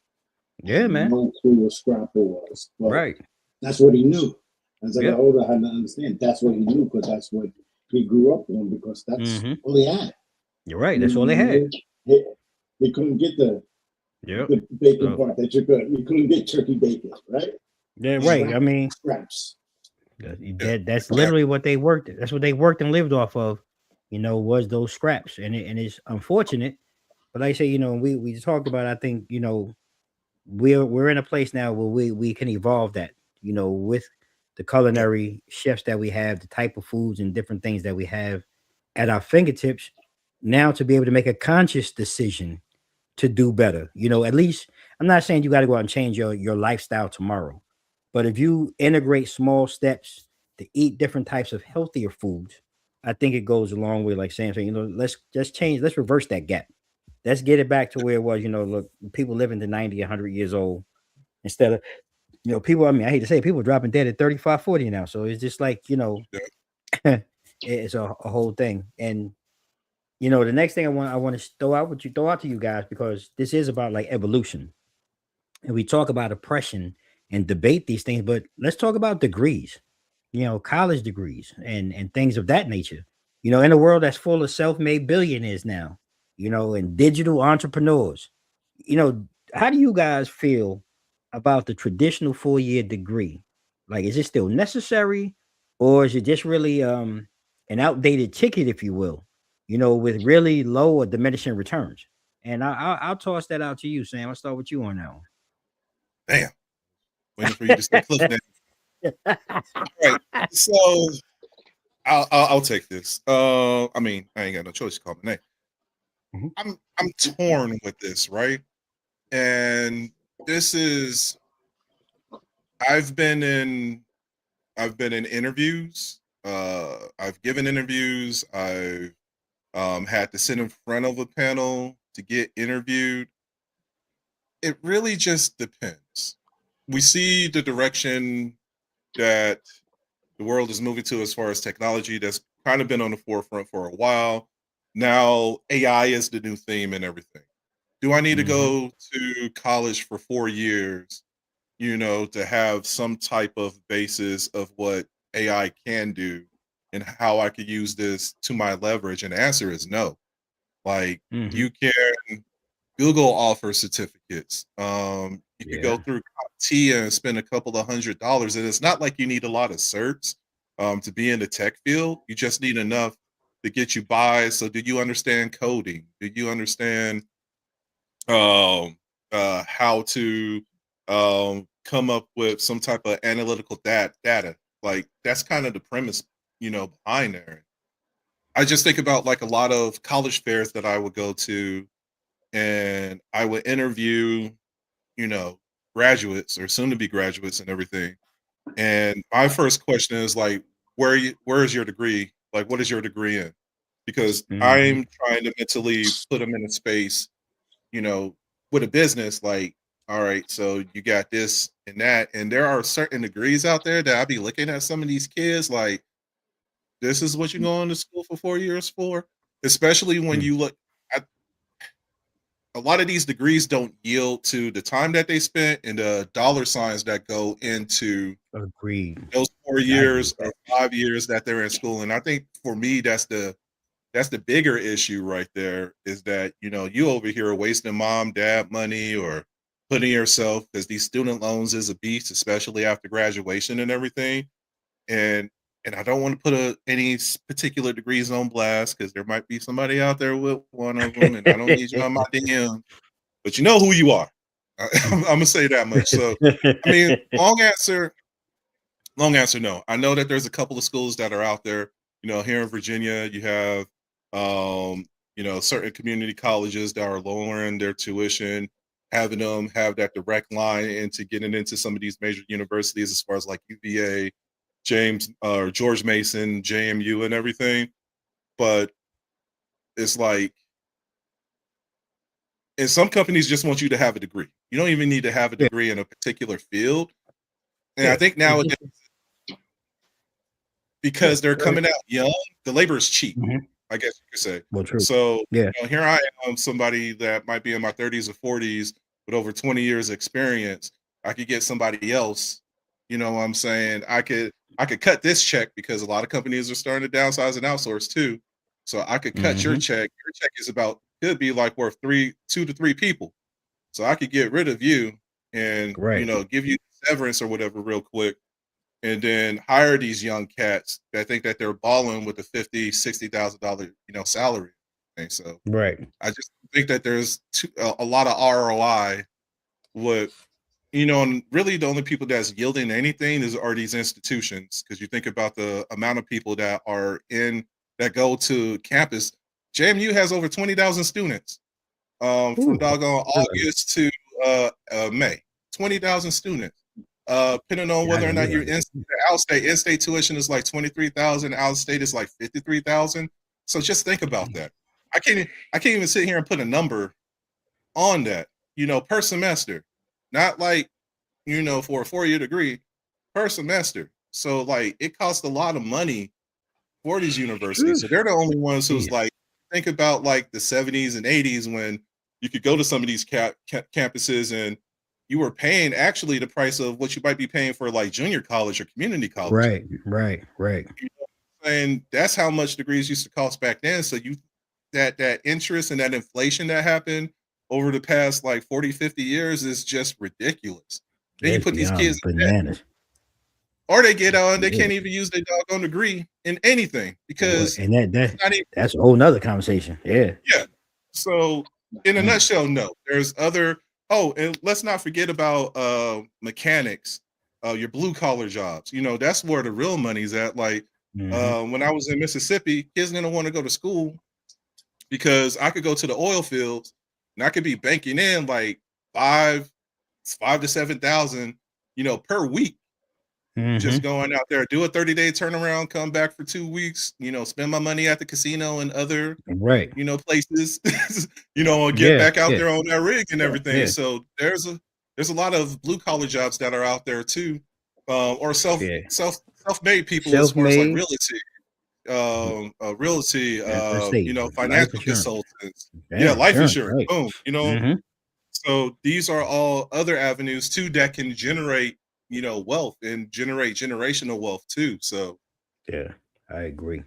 Yeah, man. No clue what scrapple was. But right. That's what he knew. As I got older, I had to understand that's what he knew because that's what he grew up on because that's all he had. You're right. That's all they had. They couldn't get the bacon part that you could. You couldn't get turkey bacon, right? Yeah, right. I mean, scraps. That's literally what they worked. That's what they worked and lived off of. Was those scraps, and it's unfortunate But like I say, we talked about. I think we're in a place now where we can evolve that. With the Yeah. culinary chefs that we have, the type of foods and different things that we have at our fingertips now to be able to make a conscious decision to do better. At least I'm not saying you got to go out and change your lifestyle tomorrow, but if you integrate small steps to eat different types of healthier foods, I think it goes a long way. Like saying, let's just change, let's reverse that gap. Let's get it back to where it was. Look, people living to 90, 100 years old instead of people. I mean, I hate to say it, people dropping dead at 35, 40 now. So it's just like it's a whole thing. And the next thing I want to throw out to you guys, because this is about like evolution, and we talk about oppression and debate these things, but let's talk about degrees, college degrees and things of that nature. In a world that's full of self-made billionaires now, and digital entrepreneurs, how do you guys feel about the traditional 4-year degree? Like, is it still necessary, or is it just really an outdated ticket, if you will, with really low or diminishing returns? And I'll toss that out to you, Sam. I'll start with you on that one. Damn. Waiting for you to say cliff name. All right. So I'll take this. I mean, I ain't got no choice to call my name. Mhm. I'm torn with this, right? And this is I've been in interviews. I've given interviews. I've had to sit in front of a panel to get interviewed. It really just depends. We see the direction that the world is moving to as far as technology. That's kind of been on the forefront for a while. Now AI is the new theme and everything. Do I need to Mhm. go to college for 4 years, to have some type of basis of what AI can do and how I could use this to my leverage? And the answer is no. Like, Mhm. you can Google offers certificates. You could go Yeah. through CompTIA and spend a couple of $100s, and it's not like you need a lot of certs to be in the tech field. You just need enough to get you by. So, do you understand coding? Do you understand how to come up with some type of analytical data? Like, that's kind of the premise, behind there. I just think about like a lot of college fairs that I would go to, and I would interview, you know, graduates or soon to be graduates and everything. And my first question is like, where is your degree? Like, what is your degree in? Because Mhm. I'm trying to mentally put them in a space, you know, with a business. Like, all right, so you got this and that, and there are certain degrees out there that I be looking at some of these kids like, this is what you're going to school for 4 years for, especially when Mm. you look. A lot of these degrees don't yield to the time that they spent and the dollar signs that go into Agreed. those 4 I agree years with or that. 5 years that they're in school. And I think for me, that's the bigger issue right there, is that, you over here wasting mom, dad money or putting yourself, because these student loans is a beast, especially after graduation and everything. And I don't want to put any particular degrees on blast, because there might be somebody out there with one of them, and I don't need you on my DM, but you know who you are. I'm gonna say that much. So, I mean, long answer, no. I know that there's a couple of schools that are out there. Here in Virginia, you have, certain community colleges that are lowering their tuition, having them have that direct line into getting into some of these major universities, as far as like UVA, James or George Mason, JMU, and everything. But it's like, and some companies just want you to have a degree. You don't even need to have a Yeah, degree in a particular field. And I yeah. think It's nowadays, just yeah. because they're Go ahead. coming out young, the labor is cheap, Mhm. I guess you could say. Well, true. So, Yeah. here I am, somebody that might be in my 30s or 40s with over 20 years experience. I could get somebody else, what I'm saying? I could cut this check, because a lot of companies are starting to downsize and outsource too. So I could cut your Mhm. check. Your check is could be like worth 2 to 3 people. So I could get rid of you and, Right. give you severance or whatever real quick, and then hire these young cats that think that they're balling with a $50,000, $60,000, salary. And so Right. I just think think that there's a lot of ROI with, you know, and really the only people that's yielding anything are these institutions. Because you think about the amount of people that go to campus. JMU has over 20,000 students from doggone August to May. 20,000 students. Depending on whether or not you're in-state, in-state tuition is like 23,000, out-of-state is like 53,000. So just think about that. I can't even sit here and put a number on that, you know, per semester. Not like, you know, for a 4-year degree, per semester. So like it costs a lot of money for these universities. So they're the only ones who's like, think about like the 70s and 80s when you could go to some of these campuses and you were paying actually the price of what you might be paying for like junior college or community college. Right. You know, and that's how much degrees used to cost back then. So that interest and that inflation that happened over the past like 40, 50 years is just ridiculous. Then you put these kids in bananas. Or they get on, they can't even use their doggone degree in anything because that's a whole nother conversation. Yeah. So in a nutshell, no. There's other and let's not forget about mechanics, your blue collar jobs. You know, that's where the real money's at. Like when I was in Mississippi, kids didn't want to go to school because I could go to the oil fields and I could be banking in like five to 7,000, you know, per week. Just going out there, do a 30-day turnaround, come back for 2 weeks, you know, spend my money at the casino and other, you know, places, you know, get back out there on that rig and everything. So there's a lot of blue collar jobs that are out there too, or self-made people as far as like realty, you know, financial consultants, life insurance, boom, you know. So these are all other avenues too that can generate, you know, wealth and generate generational wealth too. So I agree.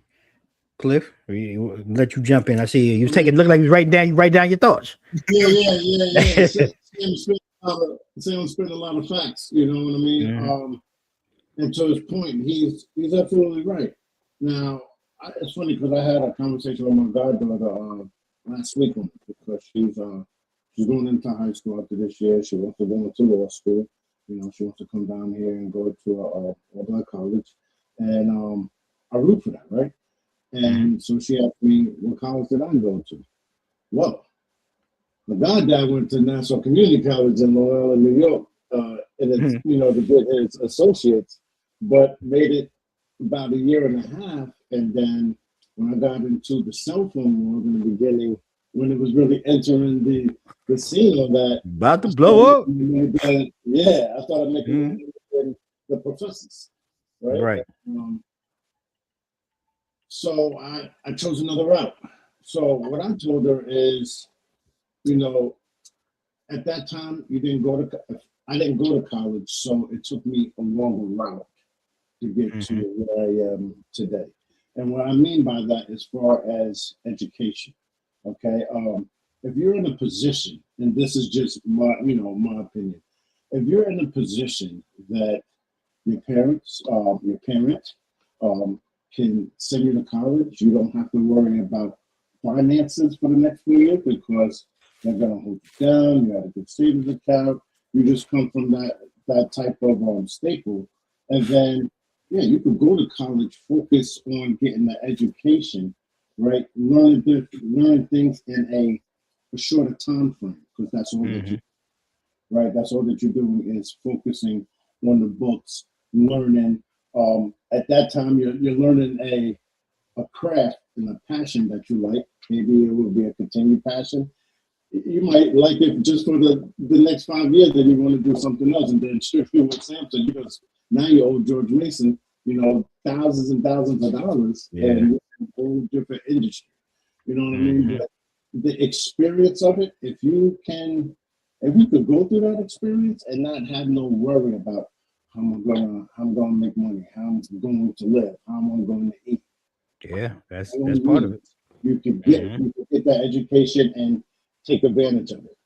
Cliff, let you jump in. I see you taking look like you write down your thoughts. Yeah. Sam spent a lot of facts, you know what I mean? And to his point, he's absolutely right. Now it's funny because I had a conversation with my goddaughter last week because she's going into high school after this year. She wants to go into law school. You know, she wants to come down here and go to a black college, and I root for that, right? And so she asked me, what college did I go to? Well, my goddad went to Nassau Community College in Long Island, New York, and it's, you know, to get his associates, but made it about a year and a half. And then when I got into the cell phone world in the beginning, when it was really entering the scene of that, about to blow up. I started making the professors, right? So I chose another route. So what I told her is, you know, at that time I didn't go to college, so it took me a longer route to get to where I am today. And what I mean by that, as far as education, okay, if you're in a position, and this is just my opinion, if you're in a position that your parent can send you to college, you don't have to worry about finances for the next 4 years because they're gonna hold you down. You have a good savings account. You just come from that type of staple, and then you could go to college, focus on getting the education, right? Learn things in a shorter time frame because that's all that you do, right? That's all that you're doing is focusing on the books, learning. At that time, you're learning a craft and a passion that you like. Maybe it will be a continued passion. You might like it just for the next 5 years, then you want to do something else. And then strictly with Samson, because now you're old George Mason, you know, thousands and thousands of dollars and a whole different industry. You know what I mean? But the experience of it, if you could go through that experience and not have no worry about how I'm gonna make money, how I'm going to live, how I'm going to eat. Yeah, that's part of it. You could get that education and take advantage of it.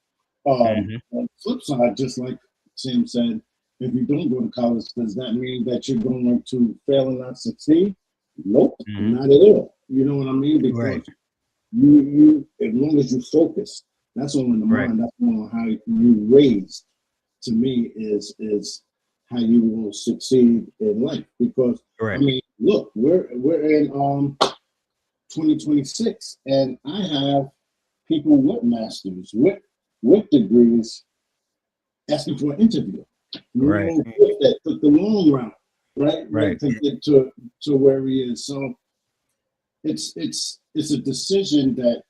On the flip side, just like Sam said, if you don't go to college, does that mean that you're going to fail and not succeed? Nope, not at all. You know what I mean? Because you as long as you focus, That's all in the Right. mind. That's all how you raised. To me, is how you will succeed in life. Because I Correct. mean, look, we're in 2026, and I have people with masters, with degrees, asking for an interview. Right. No kid that took the long route, right? Right. To get to where he is. So it's a decision that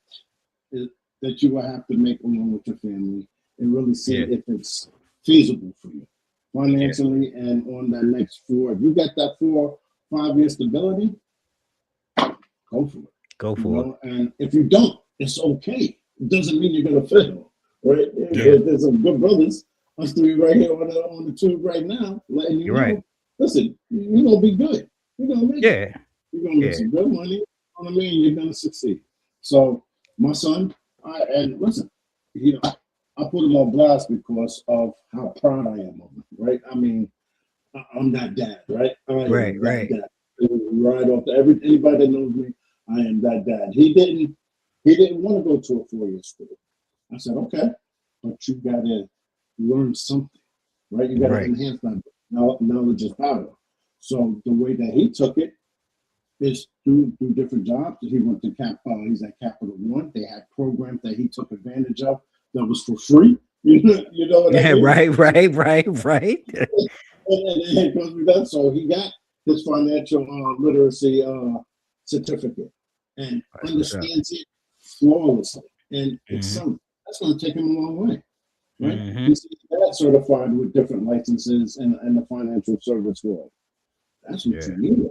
that you will have to make along with your family and really see Yeah. if it's feasible for you financially and on that next 4. If you got that 4-5 year stability, go for it. Go for it. And if you don't, it's okay. It doesn't mean you're gonna fail, right? Yeah. There's some good brothers, us three right here on the tube right now, letting you You're know. right. Listen, you're gonna be good. You're gonna make it. Yeah. You're gonna make some good money. You know what I mean? You're gonna succeed. So my son, and listen, I put him on blast because of how proud I am of him, right? I mean, I'm that dad, right? I am Right. that Right. dad. Right off the anybody that knows me, I am that dad. He didn't want to go to a 4-year school. I said, okay, but you gotta learn something, right? You gotta Right. enhance that knowledge is power. So the way that he took it is through different jobs. He went to he's at Capital One. They had programs that he took advantage of that was for free. You know what I Yeah. mean? Right. Right. Right. Right. And it goes with that. So he got his financial literacy certificate and That's what's up. understands it flawlessly. And it's Mhm. something that's going to take him a long way, right? Mhm. He's that certified with different licenses in the financial service world. That's what Yeah. you need.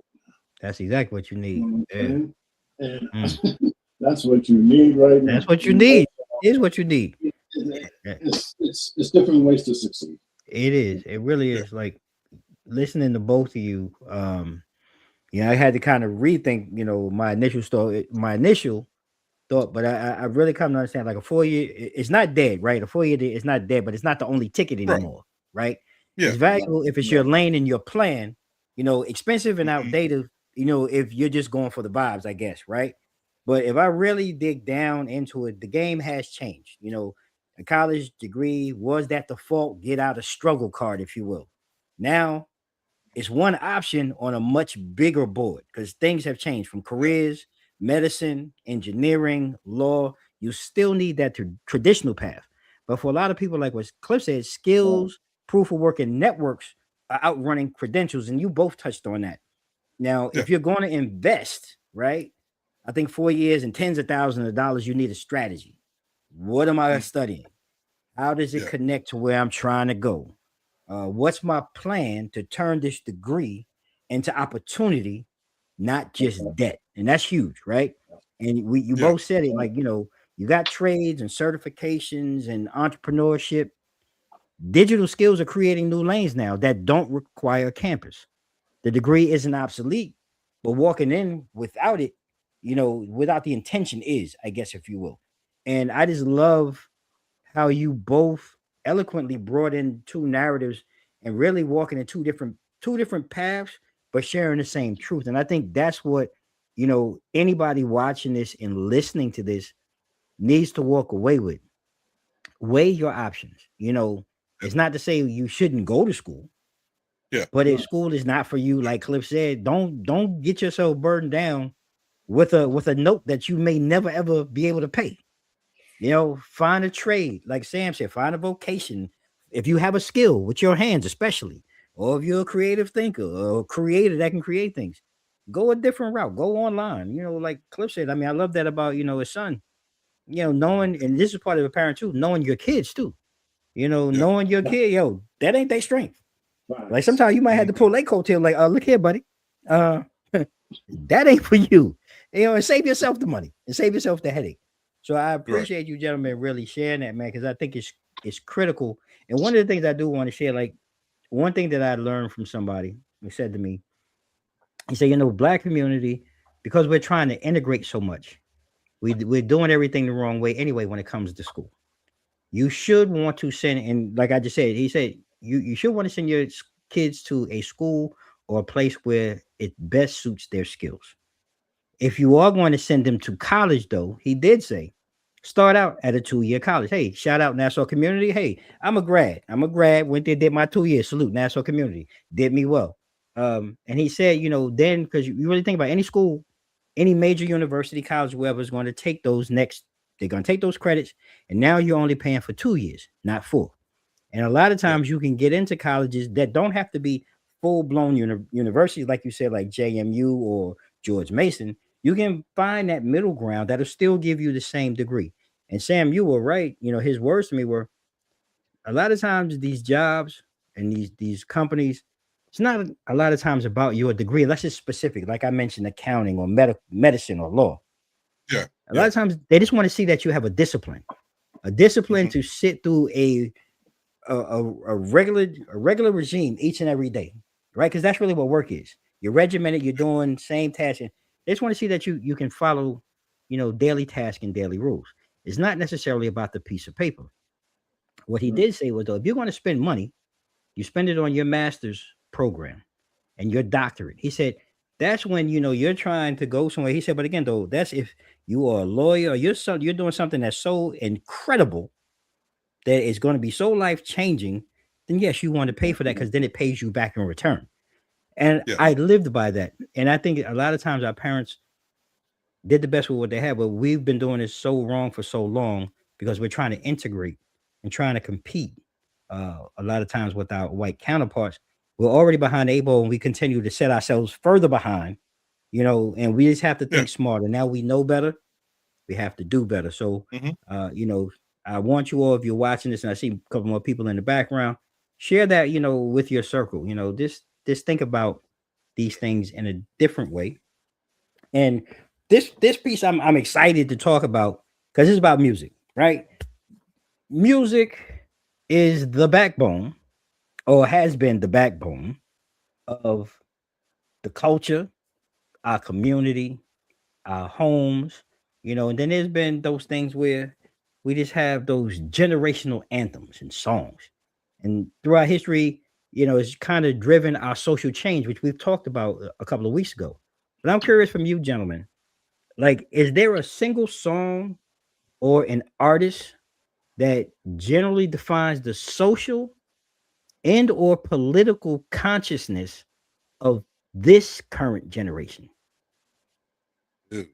That's exactly what you You need. know what I'm Yeah. saying? And Mm. that's what you need right That's now. what you need. Is what you need. Yeah. It's different ways to succeed. It is. It really Yeah. is. Like listening to both of you. I had to kind of rethink. My initial thought, but I really come to understand like a 4-year, it's not dead, right? A 4-year is not dead, but it's not the only ticket Right. anymore, right? Yeah. It's valuable if it's your lane and your plan, expensive and Mhm. outdated, if you're just going for the vibes, I guess, right? But if I really dig down into it, the game has changed. A college degree was that default get out of struggle card, if you will. Now it's one option on a much bigger board because things have changed from careers, medicine, engineering, law. You still need that traditional path. But for a lot of people, like what Cliff said, skills, proof of work, and networks are outrunning credentials. And you both touched on that. Now, Yeah. if you're going to invest, right, I think 4 years and tens of thousands of dollars, you need a strategy. What am I Mm. studying? How does it Yeah. connect to where I'm trying to go? What's my plan to turn this degree into opportunity, not just debt? And that's huge, right? And you Yeah. both said it like, you got trades and certifications and entrepreneurship. Digital skills are creating new lanes now that don't require a campus. The degree isn't obsolete, but walking in without it, without the intention is, I guess, if you will. And I just love how you both eloquently brought in two narratives and really walking in two different paths, but sharing the same truth. And I think that's what anybody watching this and listening to this needs to walk away with. Weigh your options. It's not to say you shouldn't go to school, Yeah. but if school is not for you, like Cliff said, don't get yourself burdened down with a note that you may never ever be able to pay. Find a trade, like Sam said, find a vocation. If you have a skill with your hands, especially, or if you're a creative thinker or a creator that can create things, go a different route. Go online. Like Cliff said, I mean, I love that about his son. Knowing, and this is part of a parent too, knowing your kids too. Yeah. Knowing your kid, that ain't their strength. Like Facts. sometimes you might have to pull their coattail, like, look here, buddy. Uh that ain't for you. And save yourself the money and save yourself the headache. So I Right. appreciate you gentlemen really sharing that, man, because I think it's critical. And one of the things I do want to share, like one thing that I learned from somebody who said to me, he said, black community, because we're trying to integrate so much, we're doing everything the wrong way anyway when it comes to school. You should want to send, and like I just said, he said, you should want to send your kids to a school or a place where it best suits their skills. If you are going to send them to college, though, he did say, start out at a 2-year college. Hey, shout out Nassau Community. Hey, I'm a grad. Went there, did my 2 years. Salute Nassau Community. Did me well. And he said, then because you really think about any school, any major university, college, whoever is going to take they're going to take those credits, and now you're only paying for 2 years, not 4. And a lot of Yeah. times you can get into colleges that don't have to be full blown universities, like you said, like JMU or George Mason. You can find that middle ground that'll still give you the same degree. And Sam, you were right. His words to me were a lot of times these jobs and these companies, it's not a lot of times about your degree, unless it's specific, like I mentioned, accounting or medicine or law. Yeah. A lot of times they just want to see that you have a discipline to sit through a regular regime each and every day, right? Because that's really what work is. You're regimented, you're doing same task, and they just want to see that you can follow, daily task and daily rules. It's not necessarily about the piece of paper. What he did say was, though, if you're going to spend money, you spend it on your master's program and your doctorate. He said that's when you're trying to go somewhere. He said, but again, though, that's if you are a lawyer or you're doing something that's so incredible that is going to be so life changing, then yes, you want to pay for that because then it pays you back in return. And Yeah. I lived by that. And I think a lot of times our parents did the best with what they had, but we've been doing this so wrong for so long because we're trying to integrate and trying to compete. A lot of times with our white counterparts, we're already behind the eight ball and we continue to set ourselves further behind, and we just have to think smarter. Now we know better. We have to do better. So, I want you all, if you're watching this, and I see a couple more people in the background, share that, with your circle. Just think about these things in a different way. And this piece I'm excited to talk about because it's about music, right? Music is the backbone, or has been the backbone of the culture, our community, our homes, and then there's been those things where we just have those generational anthems and songs. And throughout history, it's kind of driven our social change, which we've talked about a couple of weeks ago. But I'm curious from you, gentlemen, like, is there a single song or an artist that generally defines the social and or political consciousness of this current generation? Ew.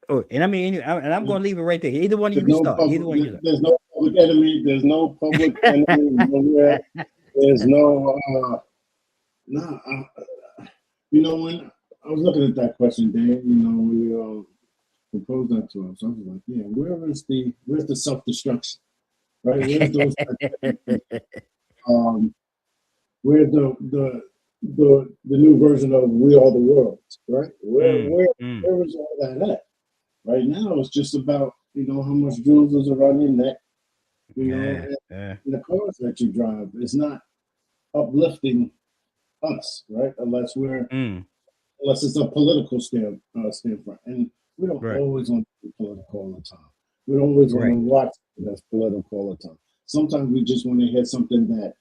Oh, and I mean, and I'm going to leave it right there. Either one of you There's can no start. Either one of you. there's no public enemy. There's no public enemy nowhere. There's no. When I was looking at that question, Dan, we proposed that to us. I was like, yeah, where's the self destruction, right? Where's those? Where's the new version of We Are the World, right? Where is all that at? Right now, it's just about how much jewels is around your neck, and the cars that you drive. It's not uplifting us, right? Unless it's a political standpoint, and we don't always want to be political all the time. We don't always want to watch that's political all the time. Sometimes we just want to hear something that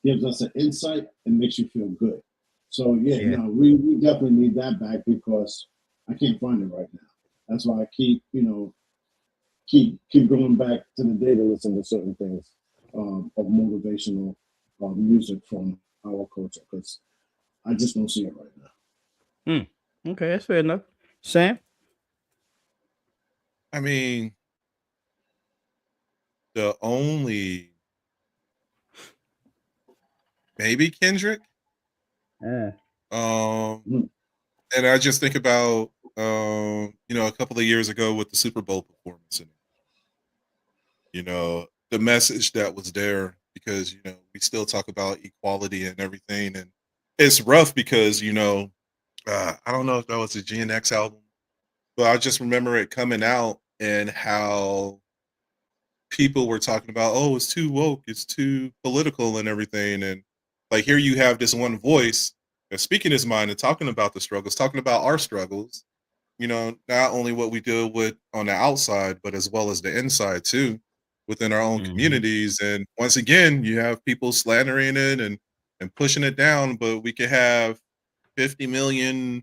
gives us an insight and makes you feel good. So we definitely need that back because I can't find it right now. That's why I keep going back to the day to listen to certain things of motivational music from our culture because I just don't see it right now. Okay, that's fair enough. Sam? I mean, the only maybe Kendrick. And I just think about a couple of years ago with the Super Bowl performance, and the message that was there because we still talk about equality and everything, and it's rough because I don't know if that was a GNX album, but I just remember it coming out and how people were talking about, oh, it's too woke, it's too political and everything. And like here you have this one voice speaking his mind and talking about the struggles, talking about our struggles, not only what we deal with on the outside, but as well as the inside too, within our own communities. And once again, you have people slandering it and pushing it down, but we could have 50 million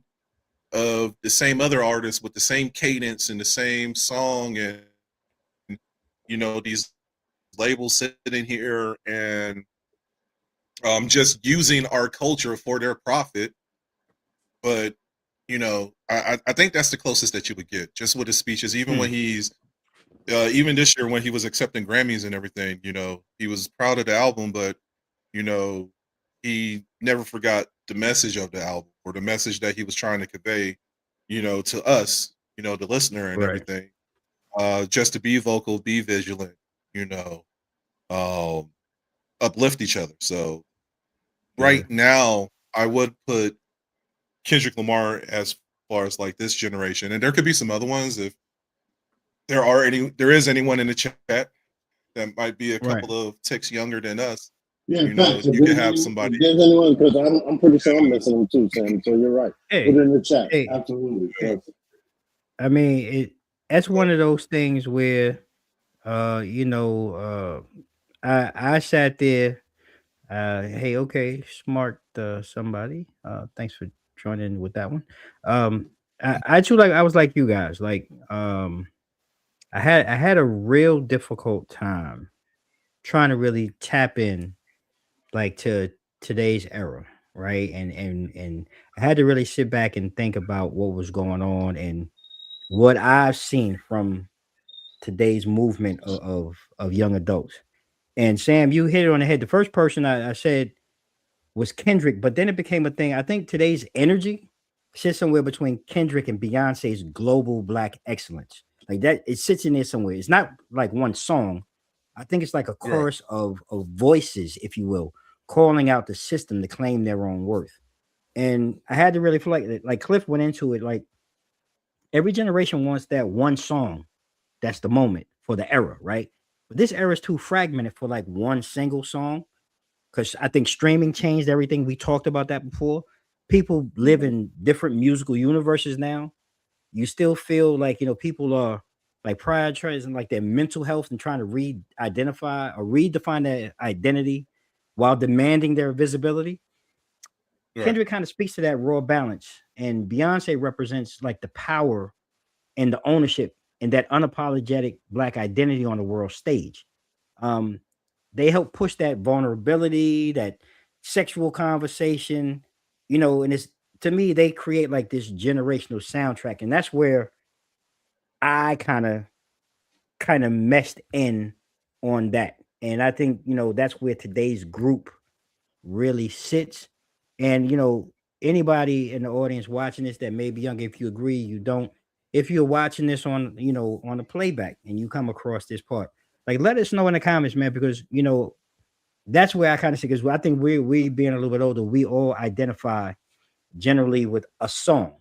of the same other artists with the same cadence and the same song, and these labels sitting here and just using our culture for their profit. But I think that's the closest that you would get, just with his speeches. Even when he's even this year when he was accepting Grammys and everything, he was proud of the album, but he never forgot the message of the album or the message that he was trying to convey, to us, the listener and Right. everything. Just to be vocal, be vigilant, uplift each other. So right now, I would put Kendrick Lamar as far as like this generation, and there could be some other ones if there is anyone in the chat that might be a Right. couple of ticks younger than us. Yeah, in fact, you could have somebody. If there's anyone, because I'm pretty sure I'm missing them too, Sam. So you're right. Hey, put it in the chat. hey, Absolutely. hey. I mean, that's one of those things where, I sat there. Hey, okay, smart somebody. Thanks for joining with that one. I too I was like you guys. Like, I had a real difficult time trying to really tap in, like, to today's era, right? And I had to really sit back and think about what was going on and what I've seen from today's movement of young adults. And Sam, you hit it on the head. The first person I said was Kendrick, but then it became a thing. I think today's energy sits somewhere between Kendrick and Beyonce's global black excellence. Like that, it sits in there somewhere. It's not like one song. I think it's like a chorus of voices, if you will, calling out the system to claim their own worth. And I had to really feel like Cliff went into it. Like every generation wants that one song that's the moment for the era, right? But this era is too fragmented for like one single song because I think streaming changed everything. We talked about that before. People live in different musical universes now. You still feel like, people are like prioritizing like their mental health and trying to identify or redefine their identity while demanding their visibility. Right. Kendrick kind of speaks to that raw balance, and Beyonce represents like the power and the ownership and that unapologetic black identity on the world stage. Um, they help push that vulnerability, that sexual conversation, and it's to me, they create like this generational soundtrack, and that's where I kind of meshed in on that. And I think, that's where today's group really sits. And anybody in the audience watching this that may be young, if you agree, you don't, if you're watching this on the playback and you come across this part, like let us know in the comments, man, because that's where I kind of see, because I think we being a little bit older, we all identify generally with a song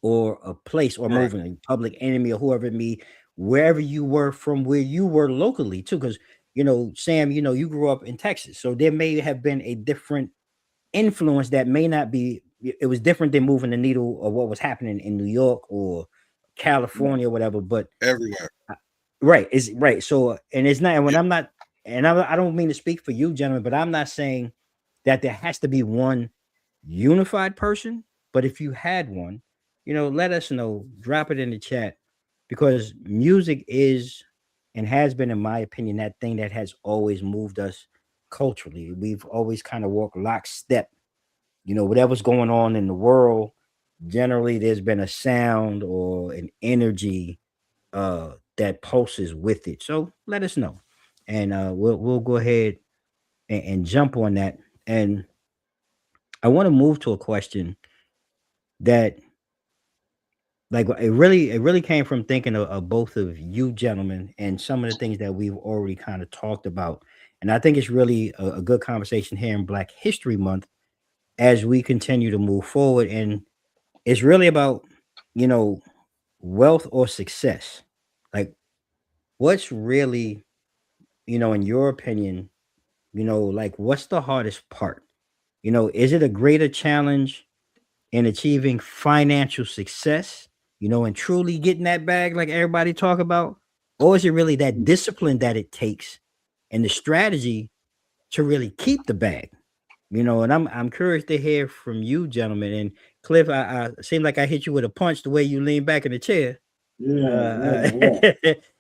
or a place or movement, like Public Enemy or whoever it be, wherever you were from where you were locally too. Because Sam, you grew up in Texas, so there may have been a different influence that may not be. It was different than moving the needle of what was happening in New York or California or whatever. But everywhere, right, is right. So, and it's not. And when I'm not, and I don't mean to speak for you, gentlemen, but I'm not saying that there has to be one unified person. But if you had one, let us know. Drop it in the chat because music is and has been, in my opinion, that thing that has always moved us culturally. We've always kind of walked lockstep. Whatever's going on in the world, generally there's been a sound or an energy that pulses with it. So let us know. And we'll go ahead and jump on that. And I want to move to a question that like it really came from thinking of both of you gentlemen and some of the things that we've already kind of talked about. And I think it's really a good conversation here in Black History Month as we continue to move forward. And it's really about, you know, wealth or success. Like what's really, in your opinion, like what's the hardest part? Is it a greater challenge in achieving financial success, and truly getting that bag like everybody talk about? Or is it really that discipline that it takes and the strategy to really keep the bag? And I'm curious to hear from you, gentlemen. And Cliff, I seem like I hit you with a punch the way you lean back in the chair. Yeah.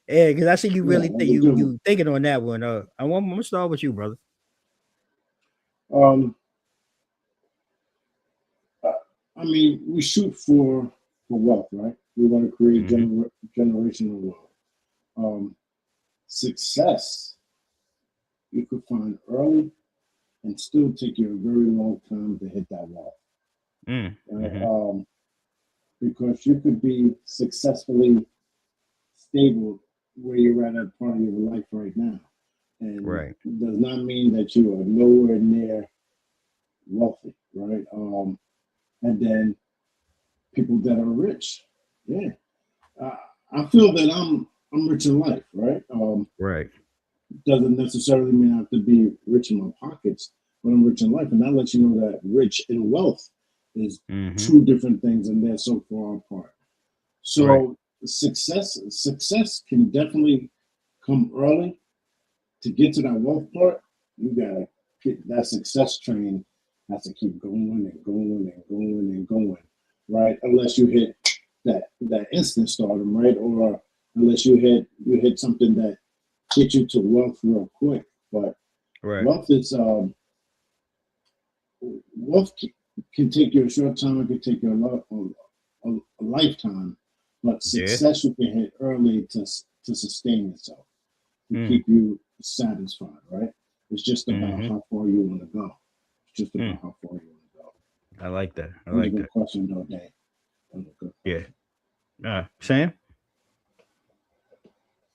Yeah, because I see you Yeah, really I think do too. you thinking on that one. I'm gonna start with you, brother. Um, I I mean, we shoot for wealth, right? We want to create Mm-hmm. generational wealth. Um, Success you could find early and still take you a very long time to hit that wealth, right? Mm-hmm. Because you could be successfully stable where you're at a part of your life right now, and Right. does not mean that you are nowhere near wealthy, right? And then people that are rich, yeah, I, I feel that I'm rich in life, right? Right. Doesn't necessarily mean I have to be rich in my pockets, but I'm rich in life, and that lets you know that rich in wealth is Mm-hmm. two different things, and they're so far apart. Right. So success can definitely come early. To get to that wealth part, you gotta get that success train has to keep going and going and going and going, right? Unless you hit that instant stardom, right? Or unless you hit something that gets you to wealth real quick. But Right. wealth is wealth can take you a short time. It can take you a lifetime. But Yeah. success you can hit early to sustain yourself, to Mm. keep you satisfied, right? It's just about Mm-hmm. how far you want to go. It's just Mm. about how far you want to go. I like that. I That was a like good that. question, though, Dave. That was a good Yeah. question. Sam.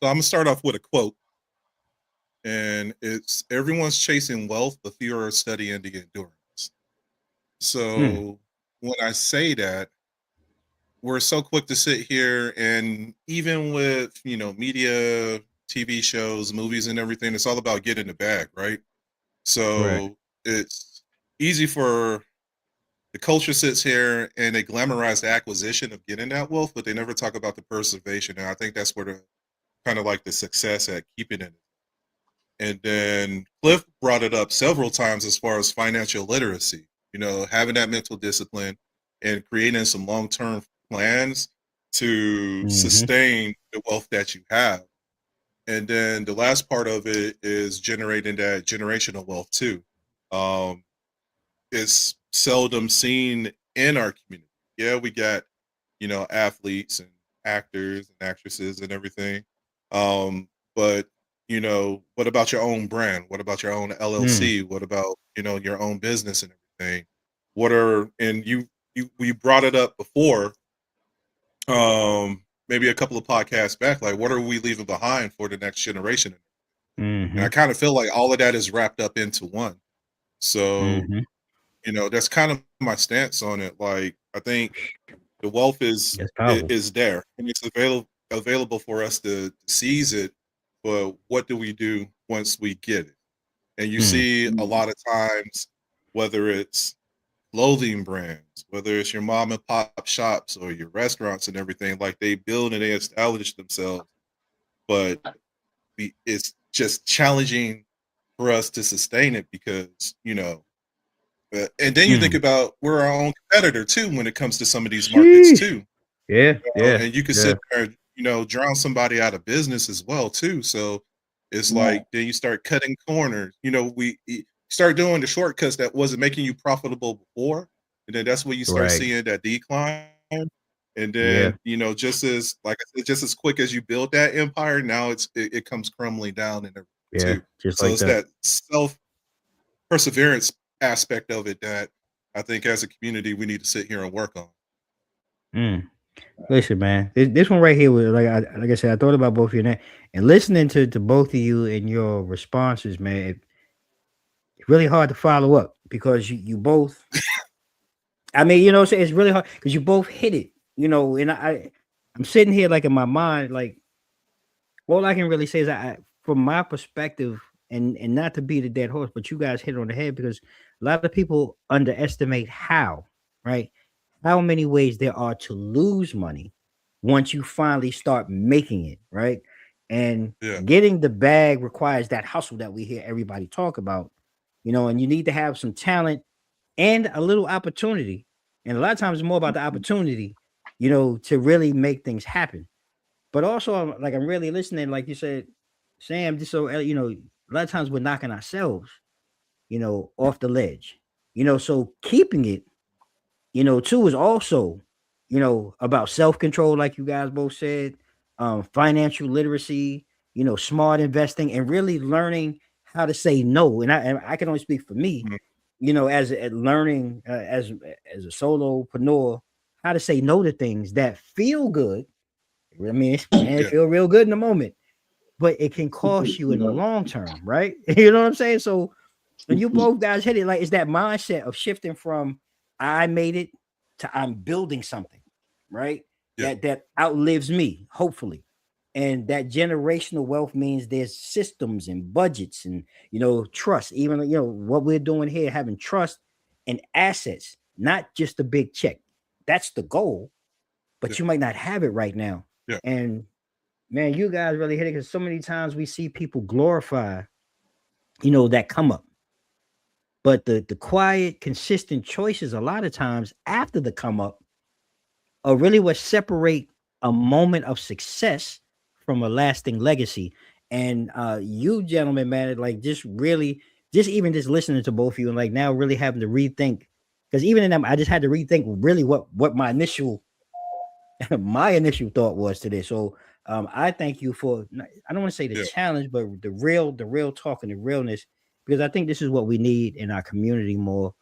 So I'm gonna start off with a quote, and it's everyone's chasing wealth, but few are studying the endurance. Mm. So when I say that, we're so quick to sit here, and even with media, TV shows, movies, and everything, it's all about getting the bag, right? Right. So it's easy for the culture sits here and they glamorize the acquisition of getting that wealth, but they never talk about the preservation. And I think that's where the kind of like the success at keeping it. And then Cliff brought it up several times as far as financial literacy, having that mental discipline and creating some long term plans to Mm-hmm. sustain the wealth that you have. And then the last part of it is generating that generational wealth too. Um, it's seldom seen in our community. Yeah, we got, athletes and actors and actresses and everything. But what about your own brand? What about your own Mm. LLC? What about, your own business and everything? What are and you we brought it up before, maybe a couple of podcasts back, like what are we leaving behind for the next generation? And I Mm-hmm. kind of feel like all of that is wrapped up into one. So Mm-hmm. that's kind of my stance on it. Like, I think the wealth That's powerful. is there and it's available for us to seize it. But what do we do once we get it? And you Mm. see a Mm. lot of times, whether it's clothing brands, whether it's your mom and pop shops or your restaurants and everything, like they build and they establish themselves, but it's just challenging for us to sustain it because and then you think Mm. about we're our own competitor too when it comes to some of these markets Sheesh. too. Yeah. Yeah. And you could Yeah. sit there, drown somebody out of business as well too. So it's Right. like then you start cutting corners. Start doing the shortcuts that wasn't making you profitable before, and then that's when you start Right. seeing that decline. And Yeah. then just as like I said, just as quick as you build that empire, now it comes crumbling down and everything Yeah. too. Just So like it's that. that self perseverance aspect of it that I think as a community we need to sit here and work on. Mm. Listen, man, this one right here was like I said, I thought about both of you and listening to both of you and your responses, man. It's really hard to follow up because you both. I mean, it's really hard because you both hit it, and I'm sitting here like in my mind, like all I can really say is from my perspective, and not to beat a dead horse, but you guys hit it on the head because a lot of people underestimate right? How many ways there are to lose money once you finally start making it, right? And Yeah. getting the bag requires that hustle that we hear everybody talk about, and you need to have some talent and a little opportunity. And a lot of times it's more about the opportunity, to really make things happen. but also I'm really listening, like you said, Sam. Just so a lot of times we're knocking ourselves, off the ledge. So keeping it, too, is also, about self-control, like you guys both said, financial literacy, smart investing, and really learning how to say no. And I can only speak for me, Mhm. as learning as a solopreneur, how to say no to things that feel good. I mean, man, it Yeah, feel real good in the moment, but it can cost you in the long term, right? You know what I'm saying? So, and you both guys hit it, like it's that mindset of shifting from I made it to I'm building something, right? yeah, That outlives me, hopefully. And that generational wealth means there's systems and budgets and trust. Even what we're doing here, having trust and assets, not just a big check. That's the goal, yeah, but you might not have it right now. yeah, And man, you guys really hit it, because so many times we see people glorify, that come up. But the quiet, consistent choices a lot of times after the come up are really what separate a moment of success from a lasting legacy. And you gentlemen, man, like just really, just even just listening to both of you and like now really having to rethink, because even in them, I just had to rethink really what my initial my initial thought was to this. So I thank you for, I don't want to say the yeah, challenge, but the real talk and the realness, because I think this is what we need in our community more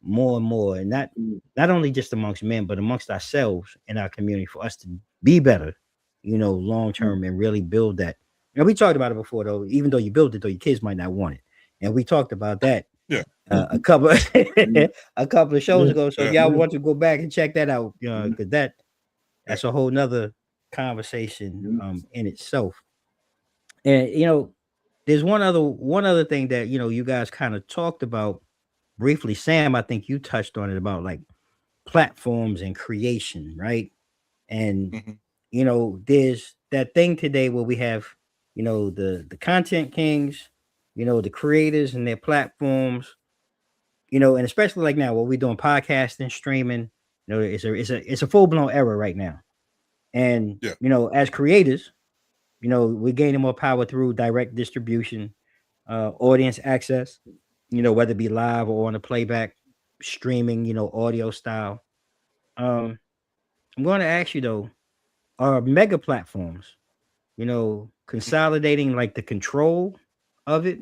and more, and not only just amongst men, but amongst ourselves in our community, for us to be better, long term, and really build that. And we talked about it before, though. Even though you build it, though, your kids might not want it, and we talked about that yeah, a couple a couple of shows ago. So if yeah, y'all want to go back and check that out, because that's a whole nother conversation in itself. And there's one other thing that you guys kind of talked about briefly. Sam, I think you touched on it, about like platforms and creation, right? And mhm, there's that thing today where we have the content kings, the creators and their platforms, and especially like now what we're doing, podcasting, streaming. It's a full-blown era right now. And yeah, as creators, we're gaining more power through direct distribution, audience access, whether it be live or on a playback, streaming, audio style. I'm going to ask you though, are mega platforms, mhm, consolidating like the control of it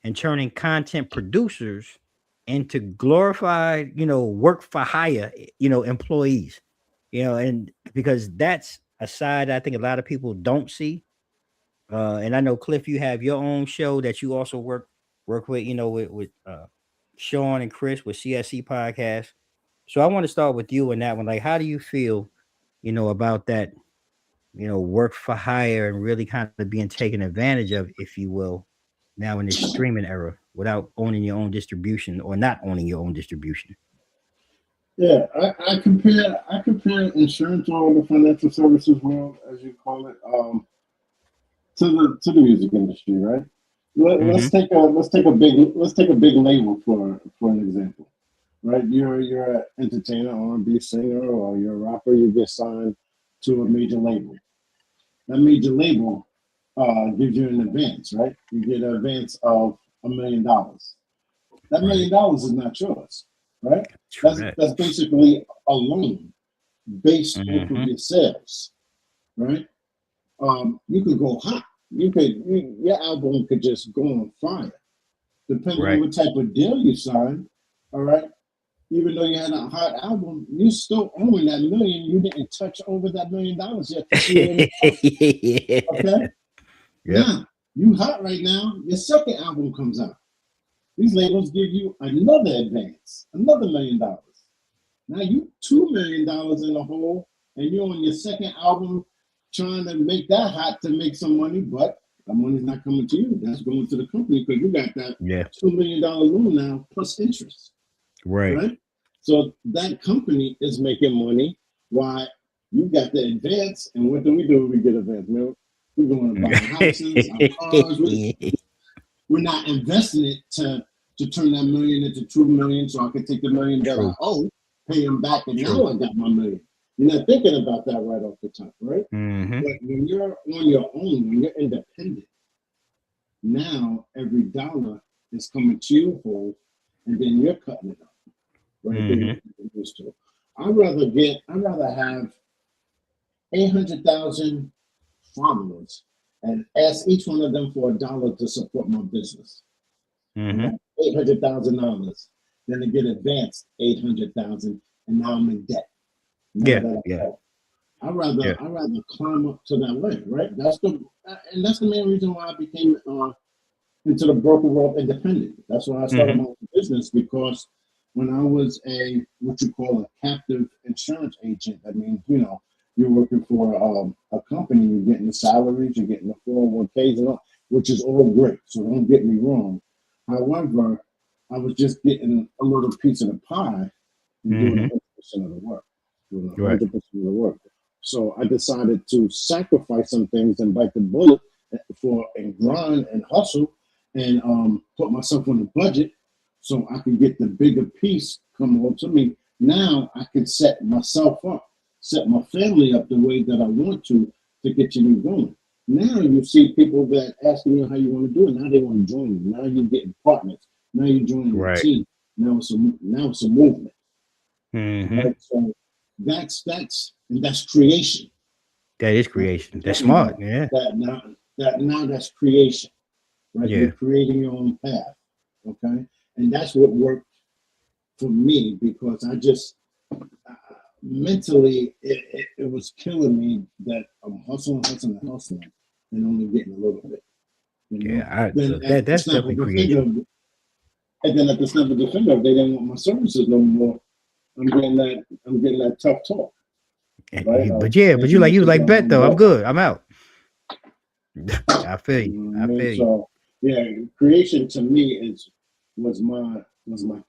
and turning content producers into glorified, work for hire, employees, and because that's a side I think a lot of people don't see. And I know, Cliff, you have your own show that you also work with, with Sean and Chris with CSC podcast. So I want to start with you on that one. Like, how do you feel, about that, work for hire and really kind of being taken advantage of, if you will, now in this streaming era without owning your own distribution or not owning your own distribution? Yeah, I compare insurance or the financial services world, as you call it, to the music industry, right? Mm-hmm. Let's take a big label for an example, right? You're an entertainer, R&B singer, or you're a rapper. You get signed to a major label. That major label gives you an advance, right? You get an advance of $1 million. That $1 Right. million is not yours, right? That's Correct. that's basically a loan based off of Mm-hmm. your sales, right? You could go hot. Your album could just go on fire, depending on Right. what type of deal you sign. All right, even though you had a hot album, you still own that million. You didn't touch over that $1 million yet to see it. Yeah. Okay, Yep. now you hot right now. Your second album comes out. These labels give you another advance, another $1 million. Now you $2 million in the hole, and you're on your second album trying to make that hot to make some money, but that money's not coming to you. That's going to the company because you got that Yeah. $2 million loan now plus interest, Right. right? So that company is making money while you got the advance. And what do? We get advance, man. We're going to buy houses, our cars. We're not investing it to turn that million into 2 million, so I can take the $1 million that I True. owe, pay him back, and now True. I got my million. You're not thinking about that right off the top, right? Mm-hmm. But when you're on your own, when you're independent, now every dollar is coming to you whole, and then you're cutting it up, right? Mm-hmm. Than you're used to. I'd rather have 800,000 followers and ask each one of them for $1 to support my business. Mm-hmm. $800,000. Then to get advanced 800,000, and now I'm in debt. Now Yeah. that I'm Yeah. out. I'd rather climb up to that way, right? That's the main reason why I became into the broker world independent. That's why I started Mm-hmm. my own business, because when I was what you call a captive insurance agent, I mean, you're working for a company, you're getting the salaries, you're getting the 401ks and all, which is all great. So don't get me wrong. However, I was just getting a little piece of the pie and doing Mm-hmm. 100% of the work. Doing Right. 100% of the work. So I decided to sacrifice some things and bite the bullet and grind and hustle and put myself on a budget so I can get the bigger piece come home to me. Now I can set myself up, set my family up the way that I want to get you going. Now you see people that asking you how you want to do it. Now they want to join you. Now you're getting partners. Now you're joining the Right. team. Now it's a movement. Mm-hmm. Right? So that's creation. That is creation. That's smart. Yeah. Now that's creation, right? Yeah. You're creating your own path, okay? And that's what worked for me, because I just mentally it was killing me that I'm hustling, and only getting a little bit. Yeah. Then at the That's snap of definitely the creation. finger, and then at the snap of the finger, if they didn't want my services no more, I'm getting that tough talk. Right? But you was like, bet though, I'm good. I'm out. I feel you. You know what I I mean? feel you. So yeah, creation to me was my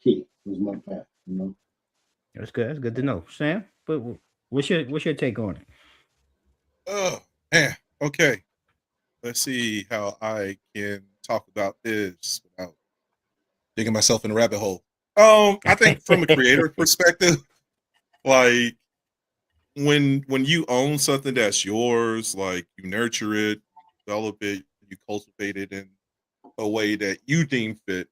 key, was my path. That's good. That's good to know, Sam. But what's your take on it? Oh man. Okay. Let's see how I can talk about this without digging myself in a rabbit hole. I think from a creator perspective, like when you own something that's yours, like you nurture it, develop it, you cultivate it in a way that you deem fit,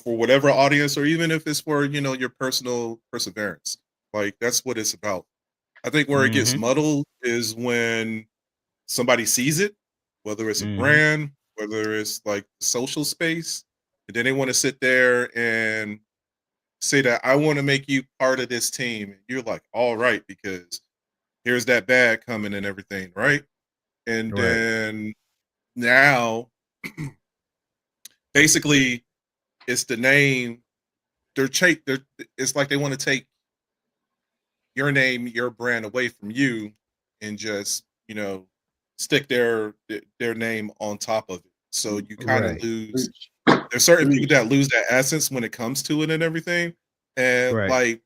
for whatever audience, or even if it's for, your personal perseverance. Like that's what it's about. I think where it gets Mm-hmm. muddled is when somebody sees it, whether it's a Mm-hmm. brand, whether it's like social space, and then they want to sit there and say that I want to make you part of this team. And you're like, all right, because here's that bag coming and everything, right? And Right. then now, basically, it's the name. It's like they want to take your name, your brand away from you, and just stick their name on top of it. So you kind of Right. lose. Preach, There's certain people preach. that lose that essence when it comes to it and everything. And Right. like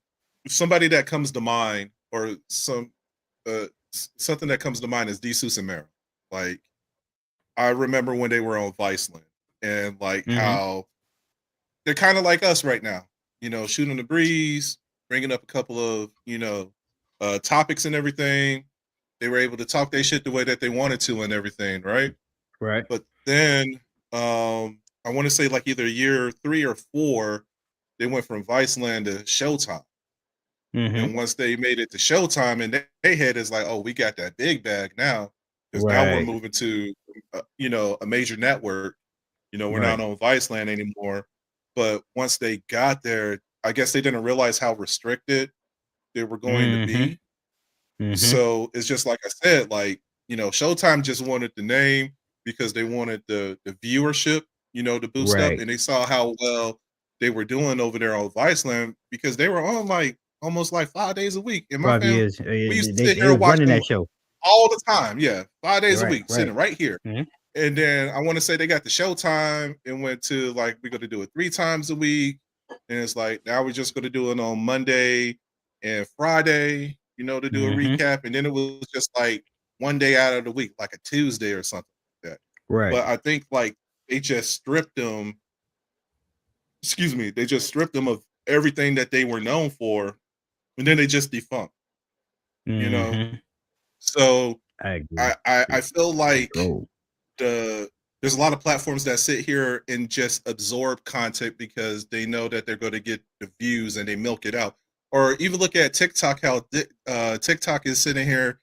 somebody that comes to mind, or something that comes to mind is D. and Mero. Like I remember when they were on Viceland, and like Mm-hmm. how they're kind of like us right now, shooting the breeze, bringing up a couple of, topics and everything. They were able to talk their shit the way that they wanted to and everything, right? Right. But then I want to say like either year 3 or 4, they went from Viceland to Showtime. Mm-hmm. And once they made it to Showtime, and they head is like, oh, we got that big bag now, because now we're Right. moving to, a major network. We're not Right. on Viceland anymore. But once they got there, I guess they didn't realize how restricted they were going to Mm-hmm. be. Mm-hmm. So it's just like I said, like, Showtime just wanted the name because they wanted the viewership, to boost up. Right. And they saw how well they were doing over there on Viceland, because they were on like almost like 5 days a week. And my 5 years. family, we used to sit They here and was watch running them that show. all the time. Yeah, 5 days a Right. week, Right. sitting right here. Mm-hmm. And then I want to say they got the Showtime and went to like, we're going to do it 3 times a week. And it's like, now we're just going to do it on Monday and Friday, to do a Mm-hmm. recap. And then it was just like one day out of the week, like a Tuesday or something like that. Right. But I think like they just stripped them, they just stripped them of everything that they were known for. And then they just defunct. you know. Mhm. So I agree. I feel like Control. there's a lot of platforms that sit here and just absorb content because they know that they're going to get the views and they milk it out. Or even look at TikTok, how TikTok is sitting here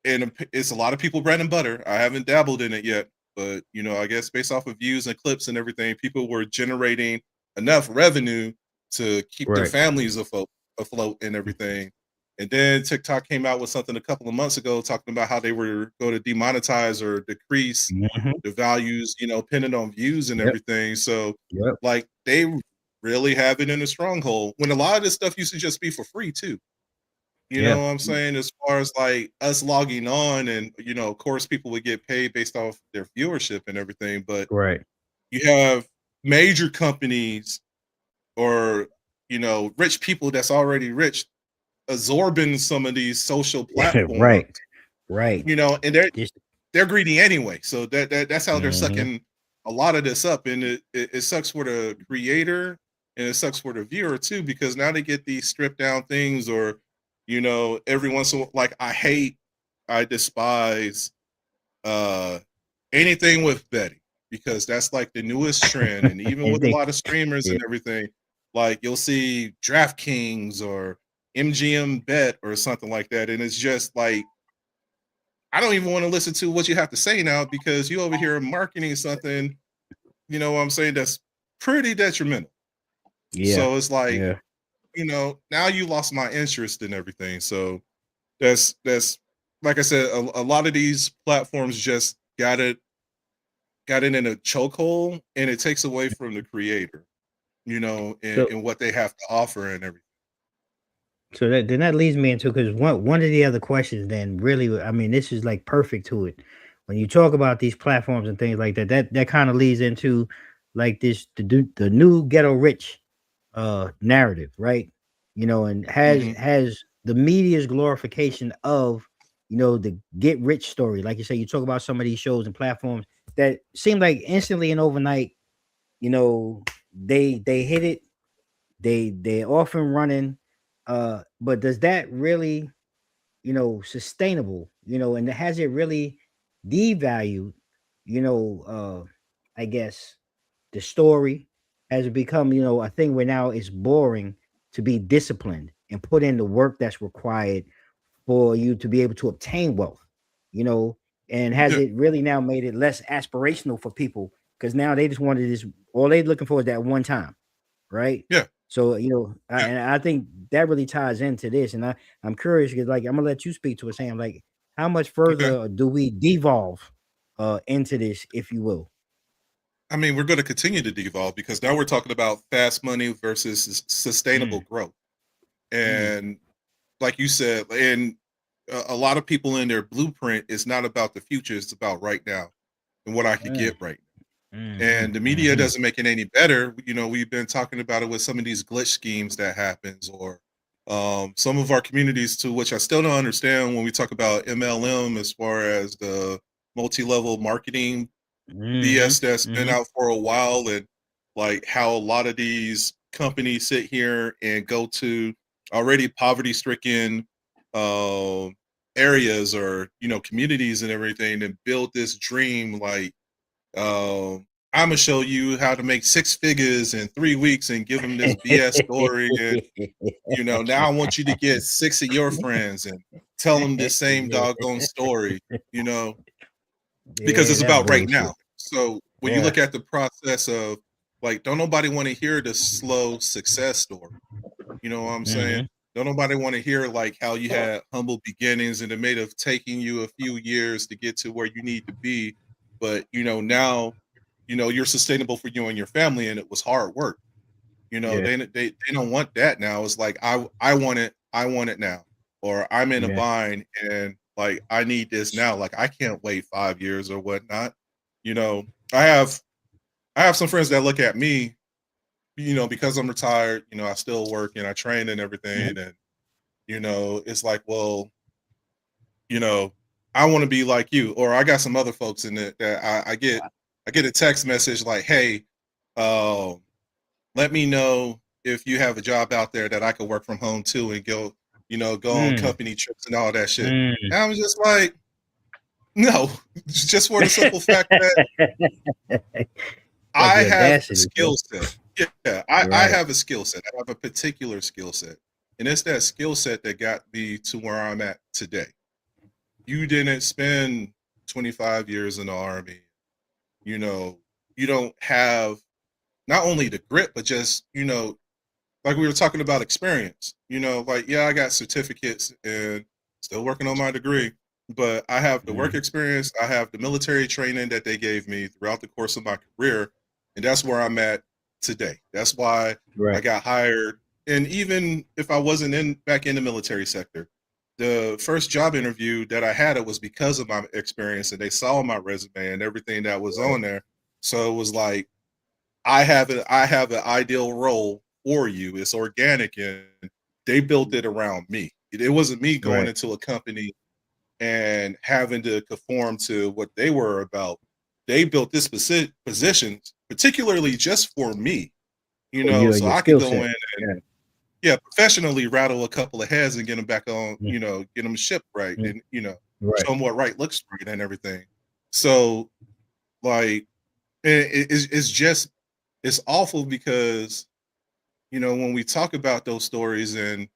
and it's a lot of people bread and butter. I haven't dabbled in it yet, but I guess based off of views and clips and everything, people were generating enough revenue to keep their Right. families afloat and everything. And then TikTok came out with something a couple of months ago talking about how they were going to demonetize or decrease Mhm. the values, depending on views and Yep. everything. So Yep. like they really have it in a stronghold when a lot of this stuff used to just be for free too. You know Yeah. what I'm saying? As far as like us logging on and of course people would get paid based off their viewership and everything, but Right. you have major companies or rich people that's already rich absorbing some of these social platforms, Right. Right. and they're Just they're greedy anyway. So that's how they're mhm. sucking a lot of this up. And it sucks for the creator and it sucks for the viewer too, because now they get these stripped down things or, every once in a while, like I despise uh anything with betting because that's like the newest trend. And even And with a they lot of streamers yeah. and everything, like you'll see DraftKings or MGM Bet or something like that. And it's just like I don't even want to listen to what you have to say now because you over here marketing something, what I'm saying, that's pretty detrimental. Yeah. So it's like, Yeah. now you lost my interest in everything. So that's like I said, a lot of these platforms just got it in a chokehold and it takes away from the creator, So and what they have to offer and everything. so that leads me into because one of the other questions then really I mean this is like perfect to it. When you talk about these platforms and things like that, that kind of leads into like this the new ghetto rich narrative, right? And Hmm. has the media's glorification of the get rich story. Like you say, you talk about some of these shows and platforms that seem like instantly and overnight, they hit it, they're off and running. But does that really, sustainable, and has it really devalued, I guess the story has become, a thing where now it's boring to be disciplined and put in the work that's required for you to be able to obtain wealth, you know, and has Yeah, it really now made it less aspirational for people because now they just wanted this, all they looking for is that one time, right? yeah, So, yeah. and I think that really ties into this. And I'm curious because, like, I'm gonna let you speak to it, Sam. Like, how much Okay. further do we devolve into this, if you will? I mean, we're going to continue to devolve because now we're talking about fast money versus sustainable Mm, growth. mm, And like you said, and a lot of people in their blueprint is not about the future; it's about right now and what I could mm, get right now. mm-hmm, And the media mm-hmm, doesn't make it any better. We've been talking about it with some of these glitch schemes that happens, or some of our communities, to which I still don't understand when we talk about MLM, as far as the multi-level marketing mm-hmm, BS that's been mm-hmm. out for a while, and like how a lot of these companies sit here and go to already poverty-stricken um, areas or communities and everything and build this dream like I'm gonna show you how to make six figures in 3 weeks and give them this BS story. And now I want you to get six of your friends and tell them this same doggone story. You know, because Yeah, it's that about right bullshit. now. So when you Yeah. look at the process of like, don't nobody want to hear the slow success story. You know what I'm saying? Mm-hmm. Don't nobody want to hear like how you had humble beginnings and it may have taken you a few years to get to where you need to be, but now you're sustainable for you and your family, and it was hard work. Yeah. They don't want that now. It's like I want it now, or I'm in a Yeah. bind and like I need this now. Like I can't wait 5 years or whatnot. You know, I have I have some friends that look at me, because I'm retired. I still work and I train and Mhm. everything, and it's like, well, you know, I want to be like you, or I got some other folks in it that I get a text message like, hey, um let me know if you have a job out there that I could work from home too and go, go on company trips and all that shit. Mm. And I was just like, no, just for the simple fact that I have a skill set. Yeah, I have a skill set. I have a particular skill set. And it's that skill set that got me to where I'm at today. You didn't spend 25 years in the Army. You don't have not only the grit, but just, like we were talking about experience. Like, yeah, I got certificates and still working on my degree, but I have the work experience. I have the military training that they gave me throughout the course of my career. And that's where I'm at today. That's why I got hired. And even if I wasn't back in the military sector, the first job interview that I had, it was because of my experience, and they saw my resume and everything that was on there. So it was like, I have an ideal role for you. It's organic, and they built it around me. It wasn't me going into a company and having to conform to what they were about. They built this position particularly just for me, so I could go in and professionally rattle a couple of heads and get them back on, get them shipped right, and show them what right looks right and everything. So, like, it's awful because, when we talk about those stories and,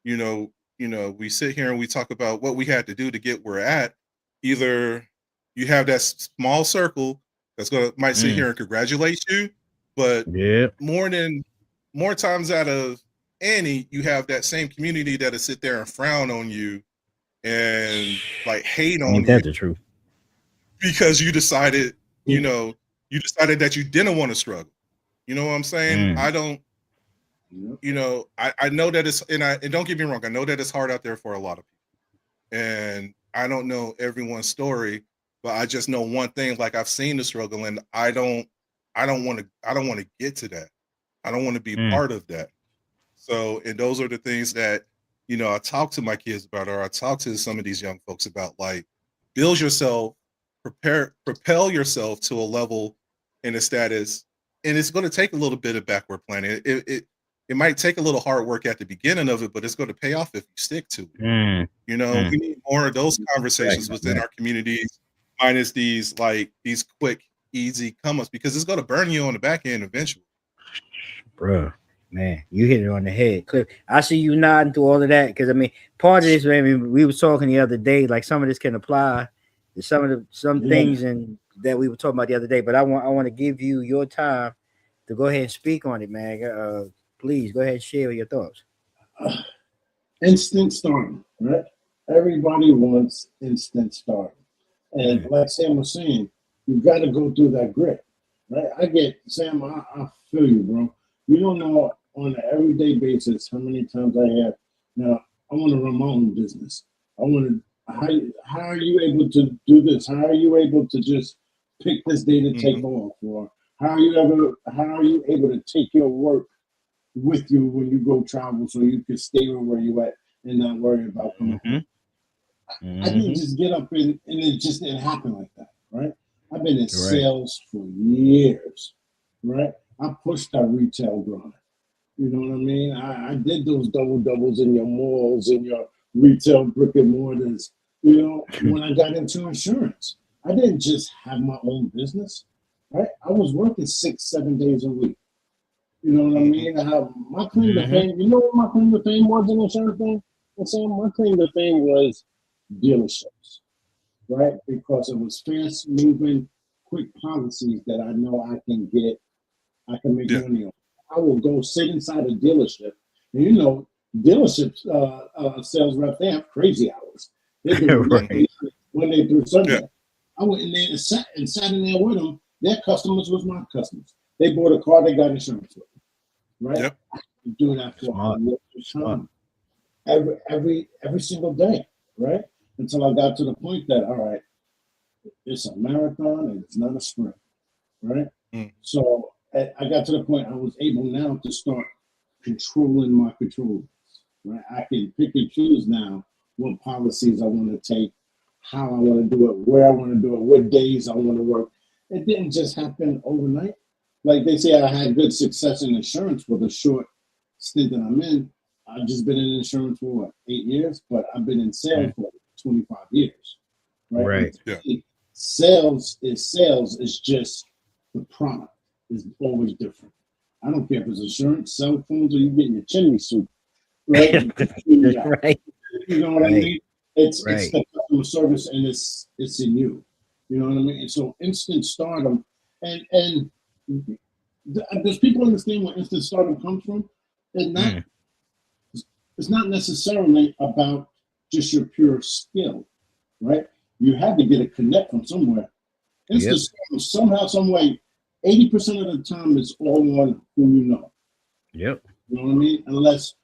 we sit here and we talk about what we had to do to get where we're at. Either you have that small circle that's might sit here and congratulate you, but more times out of any, you have that same community that'll sit there and frown on you and like hate on you. Ain't that the truth? Because you decided, you decided that you didn't want to struggle. You know what I'm saying? I don't, I know that it's, and don't get me wrong, I know that it's hard out there for a lot of people. And I don't know everyone's story, but I just know one thing, like I've seen the struggle, and I don't want to get to that. I don't want to be part of that. So, and those are the things that, I talk to my kids about, or I talk to some of these young folks about, like, build yourself, propel yourself to a level and a status. And it's going to take a little bit of backward planning. It might take a little hard work at the beginning of it, but it's going to pay off if you stick to it. We need more of those conversations within our communities, minus these quick, easy come-ups, because it's going to burn you on the back end eventually. Bruh, man, you hit it on the head, Cliff. I see you nodding through all of that, because part of this, we were talking the other day, like some of this can apply to some things and that we were talking about the other day. But I want to give you your time to go ahead and speak on it, man. Please go ahead and share your thoughts. Instant starting, right? Everybody wants instant starting, and like Sam was saying, you got to go through that grit, right? Sam, I feel you, bro. You don't know on an everyday basis how many times I have. Now, I want to run my own business. How are you able to do this? How are you able to just pick this day to take off? Or how are you able to take your work with you when you go travel, so you can stay where you at and not worry about coming home? I didn't just get up and it just didn't happen like that, right? I've been in sales for years, right? I pushed that retail grind. You know what I mean? I did those doubles in your malls and your retail brick and mortars. When I got into insurance, I didn't just have my own business, right? I was working 6-7 days a week. You know what I mean? I have my claim to fame. You know what my claim to fame was in insurance thing? My claim to fame was dealerships, right? Because it was fast moving, quick policies that I know I can make money on. I will go sit inside a dealership, and dealerships, sales reps, they have crazy hours. They do Monday through Sunday. Yeah. I went in there and sat in there with them. Their customers was my customers. They bought a car, they got insurance with them, right? Yep. I do that for a long time, every single day, right? Until I got to the point that, all right, it's a marathon and it's not a sprint, right? So I got to the point I was able now to start controlling my controls, right? I can pick and choose now what policies I want to take, how I want to do it, where I want to do it, what days I want to work. It didn't just happen overnight. Like they say, I had good success in insurance for the short stint that I'm in. I've just been in insurance for what, 8 years, but I've been in sales for 25 years, right? Right. Yeah. Sales is sales. It's just the product is always different. I don't care if it's insurance, cell phones, or you getting your chimney sweep, right? Right. You know what I Right. mean? It's Right. the customer service, and it's in you. You know what I mean? And so instant stardom, and does people understand where instant stardom comes from? It's not necessarily about just your pure skill, right? You had to get a connect from somewhere. Instant stardom, somehow, some way, 80% of the time is all on who you know. Yep. You know what I mean? Unless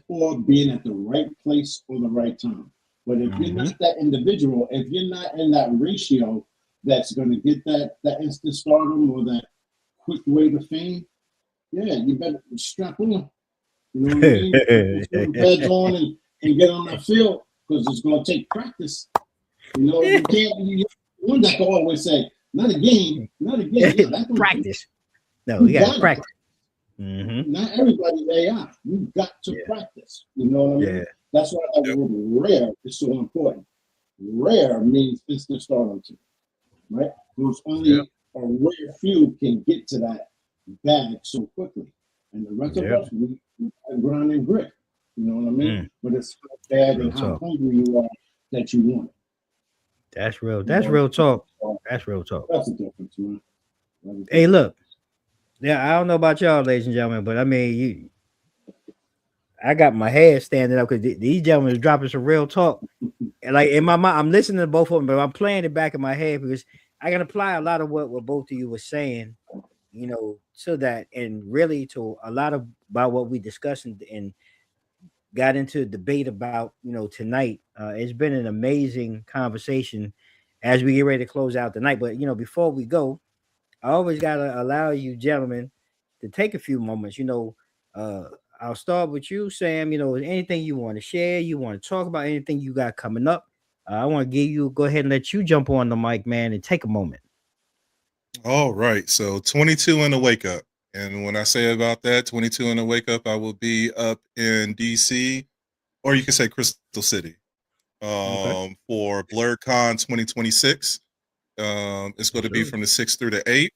or being at the right place or the right time. But if you're not that individual, if you're not in that ratio that's going to get that instant stardom or that quick way to fame, yeah, you better strap on. You know what I mean? Put the pads on and get on that field because it's going to take practice. You know, you can't. One guy can always say, "Not a game, not a game." Yeah, that's practice. No, you got to practice. Not everybody's AI. You got to practice. You know what I mean? Yeah. That's why that word rare is so important. Rare means instant stardom, right? There's only a rare few can get to that bag so quickly, and the rest of us we grind and grit. You know what I mean? But it's how bad and how hungry you are that you want it. That's real. That's real talk. That's real talk. That's the difference, man. Hey, look. Yeah, I don't know about y'all, ladies and gentlemen, but I mean, I got my head standing up because these gentlemen are dropping some real talk. And like in my mind, I'm listening to both of them, but I'm playing it back in my head because I can apply a lot of what both of you were saying, you know, to that, and really to a lot of about what we discussed and got into a debate about, you know, tonight. It's been an amazing conversation as we get ready to close out the night. But you know, before we go, I always gotta allow you gentlemen to take a few moments. You know, I'll start with you, Sam. You know, anything you want to share, you want to talk about, anything you got coming up. I want to go ahead and let you jump on the mic, man, and take a moment. All right. So 22 in the wake up. And when I say about that, 22 in the wake up, I will be up in DC, or you can say Crystal City, for BlurCon 2026. It's going to be from the 6th through the 8th.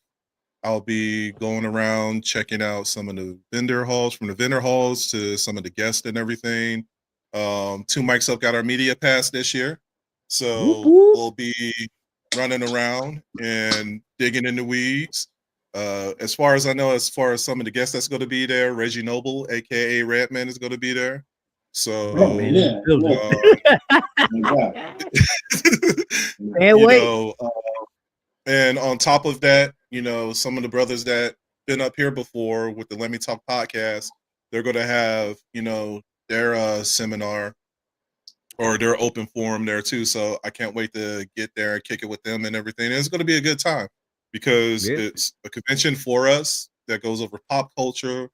I'll be going around checking out some of the vendor halls, from the vendor halls to some of the guests and everything. Two Mics Up got our media pass this year. So we'll be running around and digging in the weeds. As far as I know, as far as some of the guests that's going to be there, Reggie Noble, aka Redman, is going to be there. So and on top of that, you know, some of the brothers that been up here before with the Let Me Talk podcast, they're going to have, you know, their seminar or their open forum there too. So I can't wait to get there and kick it with them and everything. And it's going to be a good time because it's a convention for us that goes over pop culture,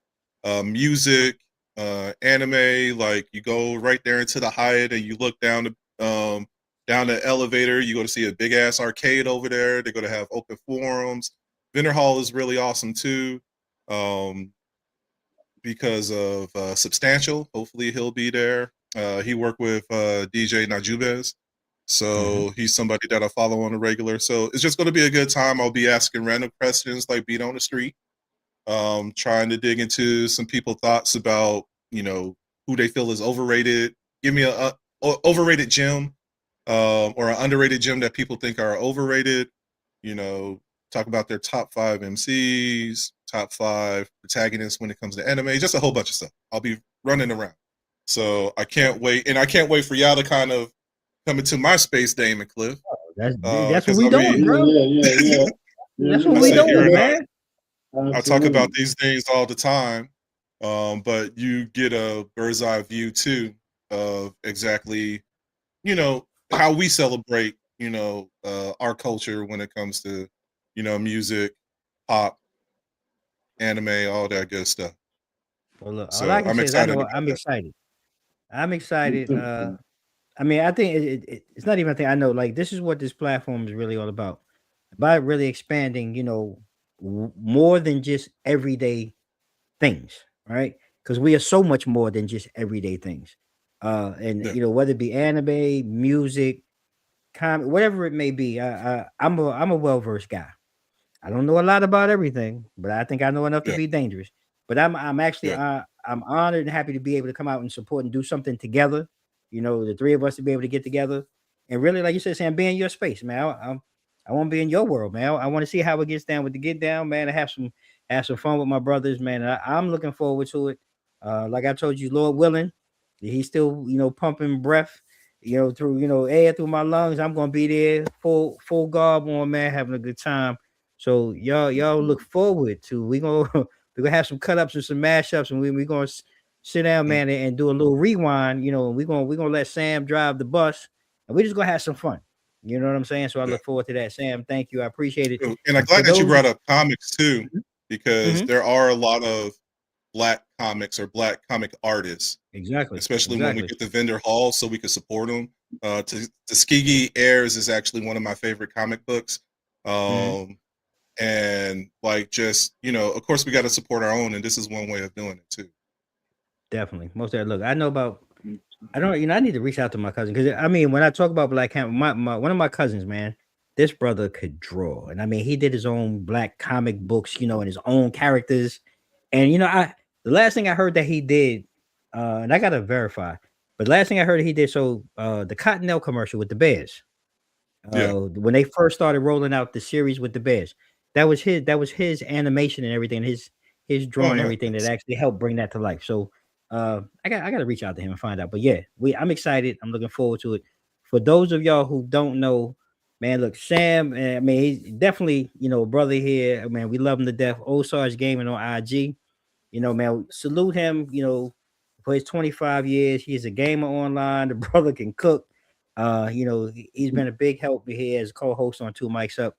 music, anime. Like you go right there into the Hyatt and you look down the elevator. You go to see a big ass arcade over there. They're going to have open forums. Vendor Hall is really awesome too. Because of Substantial. Hopefully he'll be there. He worked with DJ Najubez. So he's somebody that I follow on a regular. So it's just going to be a good time. I'll be asking random questions like beat on the street. Trying to dig into some people's thoughts about, you know, who they feel is overrated. Give me a overrated gym or an underrated gym that people think are overrated. You know, talk about their top 5 MCs, top 5 protagonists when it comes to anime, just a whole bunch of stuff. I'll be running around. So I can't wait. And I can't wait for y'all to kind of come into my space, Dame and Cliff. That's what we doing, bro. That's what we doing, man. I talk about these things all the time, but you get a bird's eye view too of exactly, you know, how we celebrate, you know, our culture when it comes to, you know, music, pop, anime, all that good stuff. Well, look, so all I can I'm say excited. is I'm excited. I'm excited. I mean, I think it's not even a thing. I know, like, this is what this platform is really all about really expanding, you know, more than just everyday things, right? because we are so much more than just everyday things. And Yeah. whether it be anime, music, comic, whatever it may be, I'm a well versed guy. I don't know a lot about everything, but I think I know enough to Yeah. be dangerous. But I'm actually Yeah. I'm honored and happy to be able to come out and support and do something together. The three of us to be able to get together and really, like you said, Sam, be in your space, man. I want to be in your world, man. I want to see how it gets down with the get down, man. And have some fun with my brothers, man. I'm looking forward to it. Like I told you, Lord willing, he's still pumping breath, through air through my lungs. I'm gonna be there full garb on, man, having a good time. So y'all look forward to we gonna we're gonna have some cut ups and some mashups, and we gonna sit down, Mm. man, and do a little rewind. And we're gonna let Sam drive the bus, and we're just gonna have some fun. You know what I'm saying? So I Yeah. look forward to that, Sam. Thank you, I appreciate it. And I'm And for glad that you those, brought up comics too, because Mhm. there are a lot of Black comics or Black comic artists, Exactly, especially when we exactly. get to vendor halls, so we can support them. Tuskegee Airs is actually one of my favorite comic books. Mhm. And like just of course we got to support our own, and this is one way of doing it too. Definitely, most of that. Look, I know about. I don't. I need to reach out to my cousin because I mean, when I talk about Black comic, my one of my cousins, man, this brother could draw, and I mean, he did his own Black comic books, and his own characters, and I the last thing I heard that he did, and I gotta verify, but the last thing I heard he did, so the Cottonelle commercial with the Bears, Yeah. when they first started rolling out the series with the Bears, that was his animation and everything, his Oh, drawing, everything that nice. actually helped bring that to life. So I gotta reach out to him and find out. But yeah, I'm excited. I'm looking forward to it. For those of y'all who don't know, man, look, Sam, I mean, he's definitely, a brother here. Man, we love him to death. Old Sarge Gaming on IG. Man, salute him, for his 25 years. He's a gamer online. The brother can cook. He's been a big help here as co-host on Two Mics Up.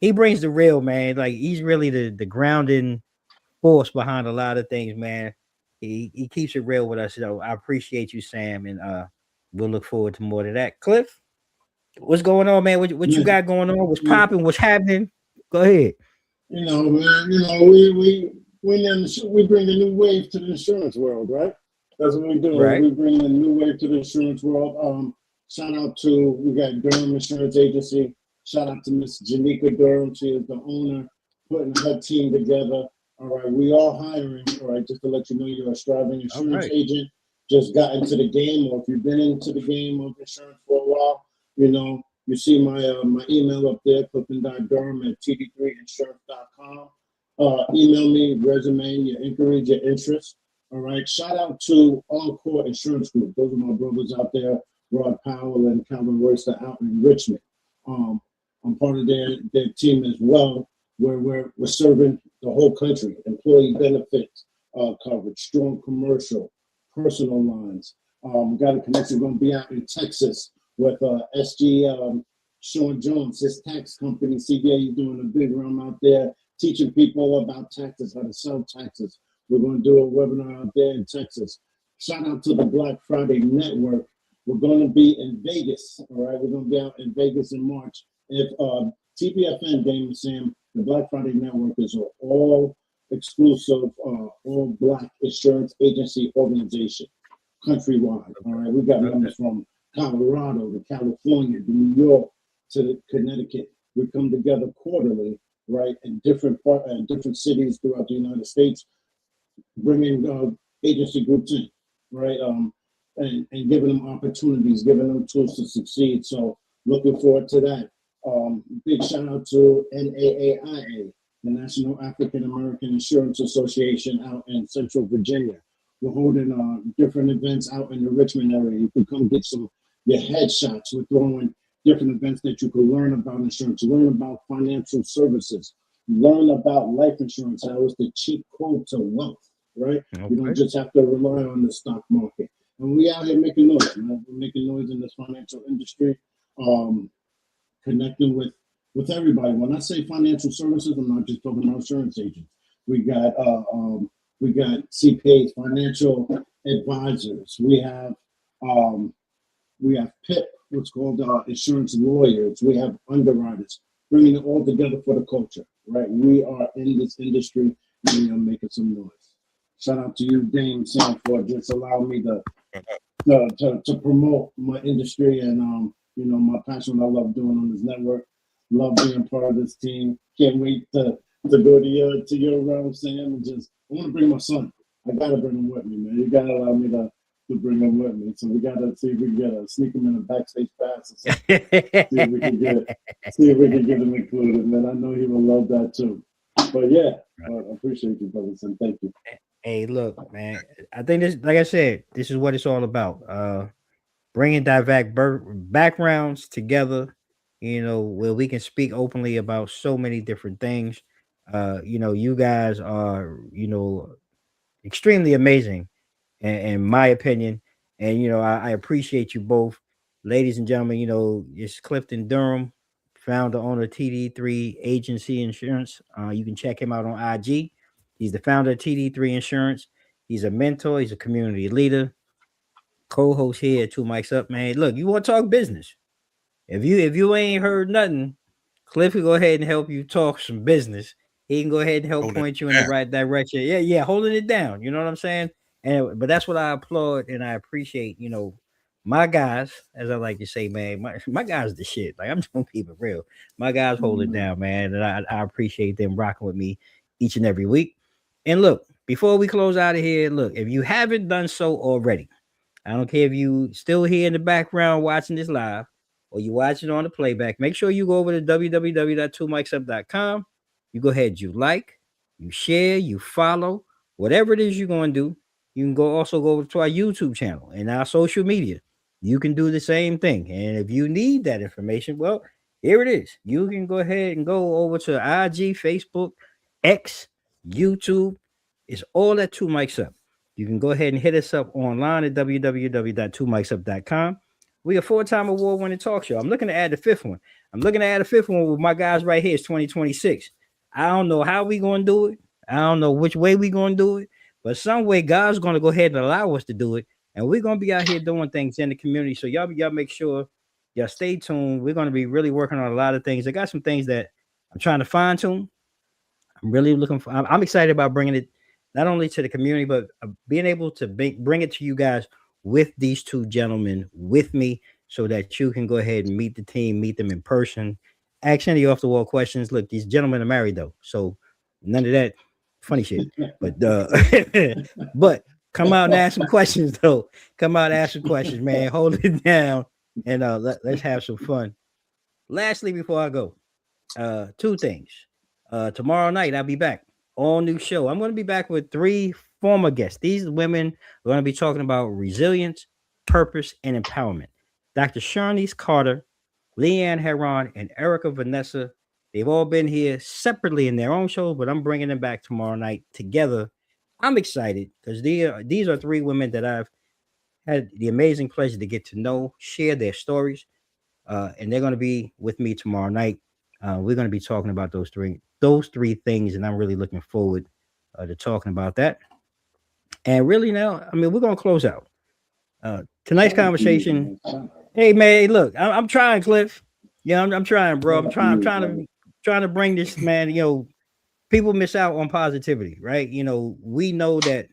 He brings the real, man. Like, he's really the grounding force behind a lot of things, man. He keeps it real with us. So I appreciate you, Sam, and we'll look forward to more of that. Cliff, what's going on, man? What you Man, got going on? What's you popping? What's happening? Go ahead. man, we bring the new wave to the insurance world, right? That's what we do. Right. We bring the new wave to the insurance world. Shout out to we got Durham Insurance Agency. Shout out to Miss Janika Durham. She is the owner, putting her team together. All right, we are hiring. All right, just to let you know, you're a striving All insurance right. agent. Just got into the game, or if you've been into the game of insurance for a while, you see my email up there, clifton.durham@td3insurance.com. Email me, resume, your inquiries, your interests. All right. Shout out to Encore Insurance Group. Those are my brothers out there, Rod Powell and Calvin Royster out in Richmond. I'm part of their team as well, where we're serving the whole country. Employee benefits coverage, strong commercial, personal lines. Got a connection going to be out in Texas with SG Sean Jones, his tax company, CBA, is doing a big run out there, teaching people about taxes, how to sell taxes. We're going to do a webinar out there in Texas. Shout out to the Black Friday Network. We're going to be in Vegas, all right? We're going to be out in Vegas in March. If TBFN, Damon Sam, the Black Friday Network is an all exclusive, all Black insurance agency organization countrywide. All right, we got members from Colorado to California to New York to Connecticut. We come together quarterly, right, in different cities throughout the United States, bringing agency groups in, right, and giving them opportunities, giving them tools to succeed. So looking forward to that. Big shout out to NAAIA, the National African American Insurance Association out in Central Virginia. We're holding different events out in the Richmond area. You can come get your headshots. We're throwing different events that you can learn about insurance, learn about financial services, learn about life insurance, how it's the cheap code to wealth, right? You don't Okay. just have to rely on the stock market. And we out here making noise, man. We're making noise in this financial industry, connecting with everybody. When I say financial services, I'm not just talking about insurance agents. We got CPAs, financial advisors. We have PIP, what's called insurance lawyers. We have underwriters, bringing it all together for the culture, right? We are in this industry, and we are making some noise. shout out to you, Dame Sam, for just allowing me to promote my industry and my passion. I love doing on this network. Love being part of this team. Can't wait to go to your realm, Sam, and just I want to bring my son. I gotta bring him with me, man. You gotta allow me to bring him with me. So we gotta see if we can sneak him in a backstage pass or something. see if we can get him included, man. I know he will love that too. But yeah, I appreciate you, brother, and thank you. Hey, look, man. I think this, like I said, this is what it's all about. Bringing diverse backgrounds together, where we can speak openly about so many different things. You guys are, extremely amazing, in my opinion. And, I appreciate you both, ladies and gentlemen. It's Clifton Durham, founder, owner, TD3 Agency Insurance. You can check him out on IG. He's the founder of TD3 Insurance. He's a mentor. He's a community leader. Co-host here at Two Mics Up, man. Look, you want to talk business? If you ain't heard nothing, Cliff will go ahead and help you talk some business. He can go ahead and help point you in the right direction. Yeah, holding it down. You know what I'm saying? But that's what I applaud and I appreciate. My guys, as I like to say, man, my guys the shit. Like, I'm just gonna keep it real. My guys hold it down, man, and I appreciate them rocking with me each and every week. And look, before we close out of here, look, if you haven't done so already, I don't care if you still here in the background watching this live or you watching on the playback. Make sure you go over to www.2micsup.com. You go ahead, you like, you share, you follow, whatever it is you're going to do. You can also go over to our YouTube channel and our social media. You can do the same thing. And if you need that information, well, here it is. You can go ahead and go over to IG, Facebook, X, YouTube. It's all at 2 Mics Up. You can go ahead and hit us up online at www.2micsup.com. We a 4-time award-winning talk show. I'm looking to add the 5th one. I'm looking to add a 5th one with my guys right here. It's 2026. I don't know how we going to do it. I don't know which way we going to do it. But some way God's going to go ahead and allow us to do it. And we're going to be out here doing things in the community. So y'all make sure y'all stay tuned. We're going to be really working on a lot of things. I got some things that I'm trying to fine tune. I'm really looking for. I'm excited about bringing it not only to the community, but being able to bring it to you guys with these two gentlemen with me, so that you can go ahead and meet the team, meet them in person, ask any off the wall questions. Look, these gentlemen are married though, so none of that funny shit. But but come out and ask some questions though. Come out and ask some questions, man. Hold it down and let's have some fun. Lastly, before I go, 2 things. Tomorrow night I'll be back. All new show. I'm going to be back with 3 former guests. These women are going to be talking about resilience, purpose, and empowerment. Dr. Shawnise Carter, Leann Herron, and Vanessa. They've all been here separately in their own shows, but I'm bringing them back tomorrow night together. I'm excited because these are 3 women that I've had the amazing pleasure to get to know, share their stories, and they're going to be with me tomorrow night. We're going to be talking about those three things, and I'm really looking forward to talking about that. And really now, I mean, we're going to close out tonight's conversation. Hey man, look, I'm trying, Cliff. Yeah, I'm trying, bro. I'm trying to bring this, man. People miss out on positivity, right? We know that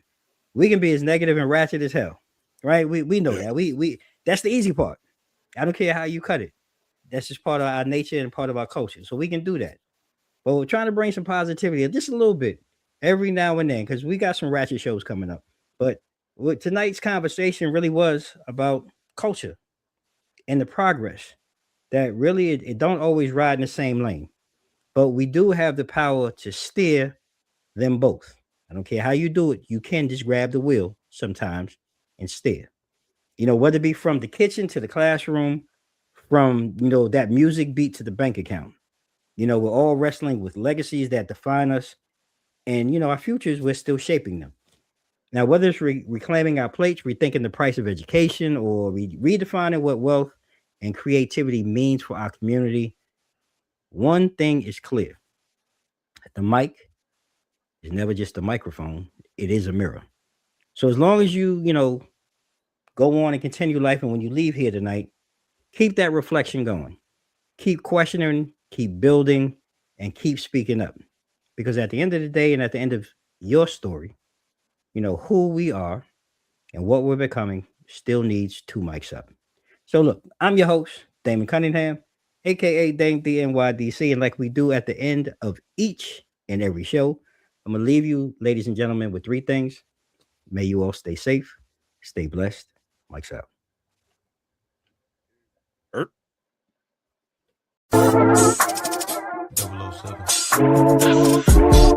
we can be as negative and ratchet as hell, right? We know that. We that's the easy part. I don't care how you cut it. That's just part of our nature and part of our culture. So we can do that. But we're trying to bring some positivity, just a little bit, every now and then, because we got some ratchet shows coming up. But tonight's conversation really was about culture and the progress that really it don't always ride in the same lane. But we do have the power to steer them both. I don't care how you do it. You can just grab the wheel sometimes and steer. Whether it be from the kitchen to the classroom, from, that music beat to the bank account. We're all wrestling with legacies that define us. And, our futures, we're still shaping them. Now, whether it's reclaiming our plates, rethinking the price of education, or redefining what wealth and creativity means for our community, one thing is clear. The mic is never just a microphone. It is a mirror. So as long as you, go on and continue life, and when you leave here tonight, keep that reflection going. Keep questioning, keep building, and keep speaking up. Because at the end of the day, and at the end of your story, who we are and what we're becoming still needs two mics up. So look, I'm your host, Damon Cunningham, aka Dame DNYDC, and like we do at the end of each and every show, I'm gonna leave you, ladies and gentlemen, with three things. May you all stay safe, stay blessed. Mike's out. Er, 007.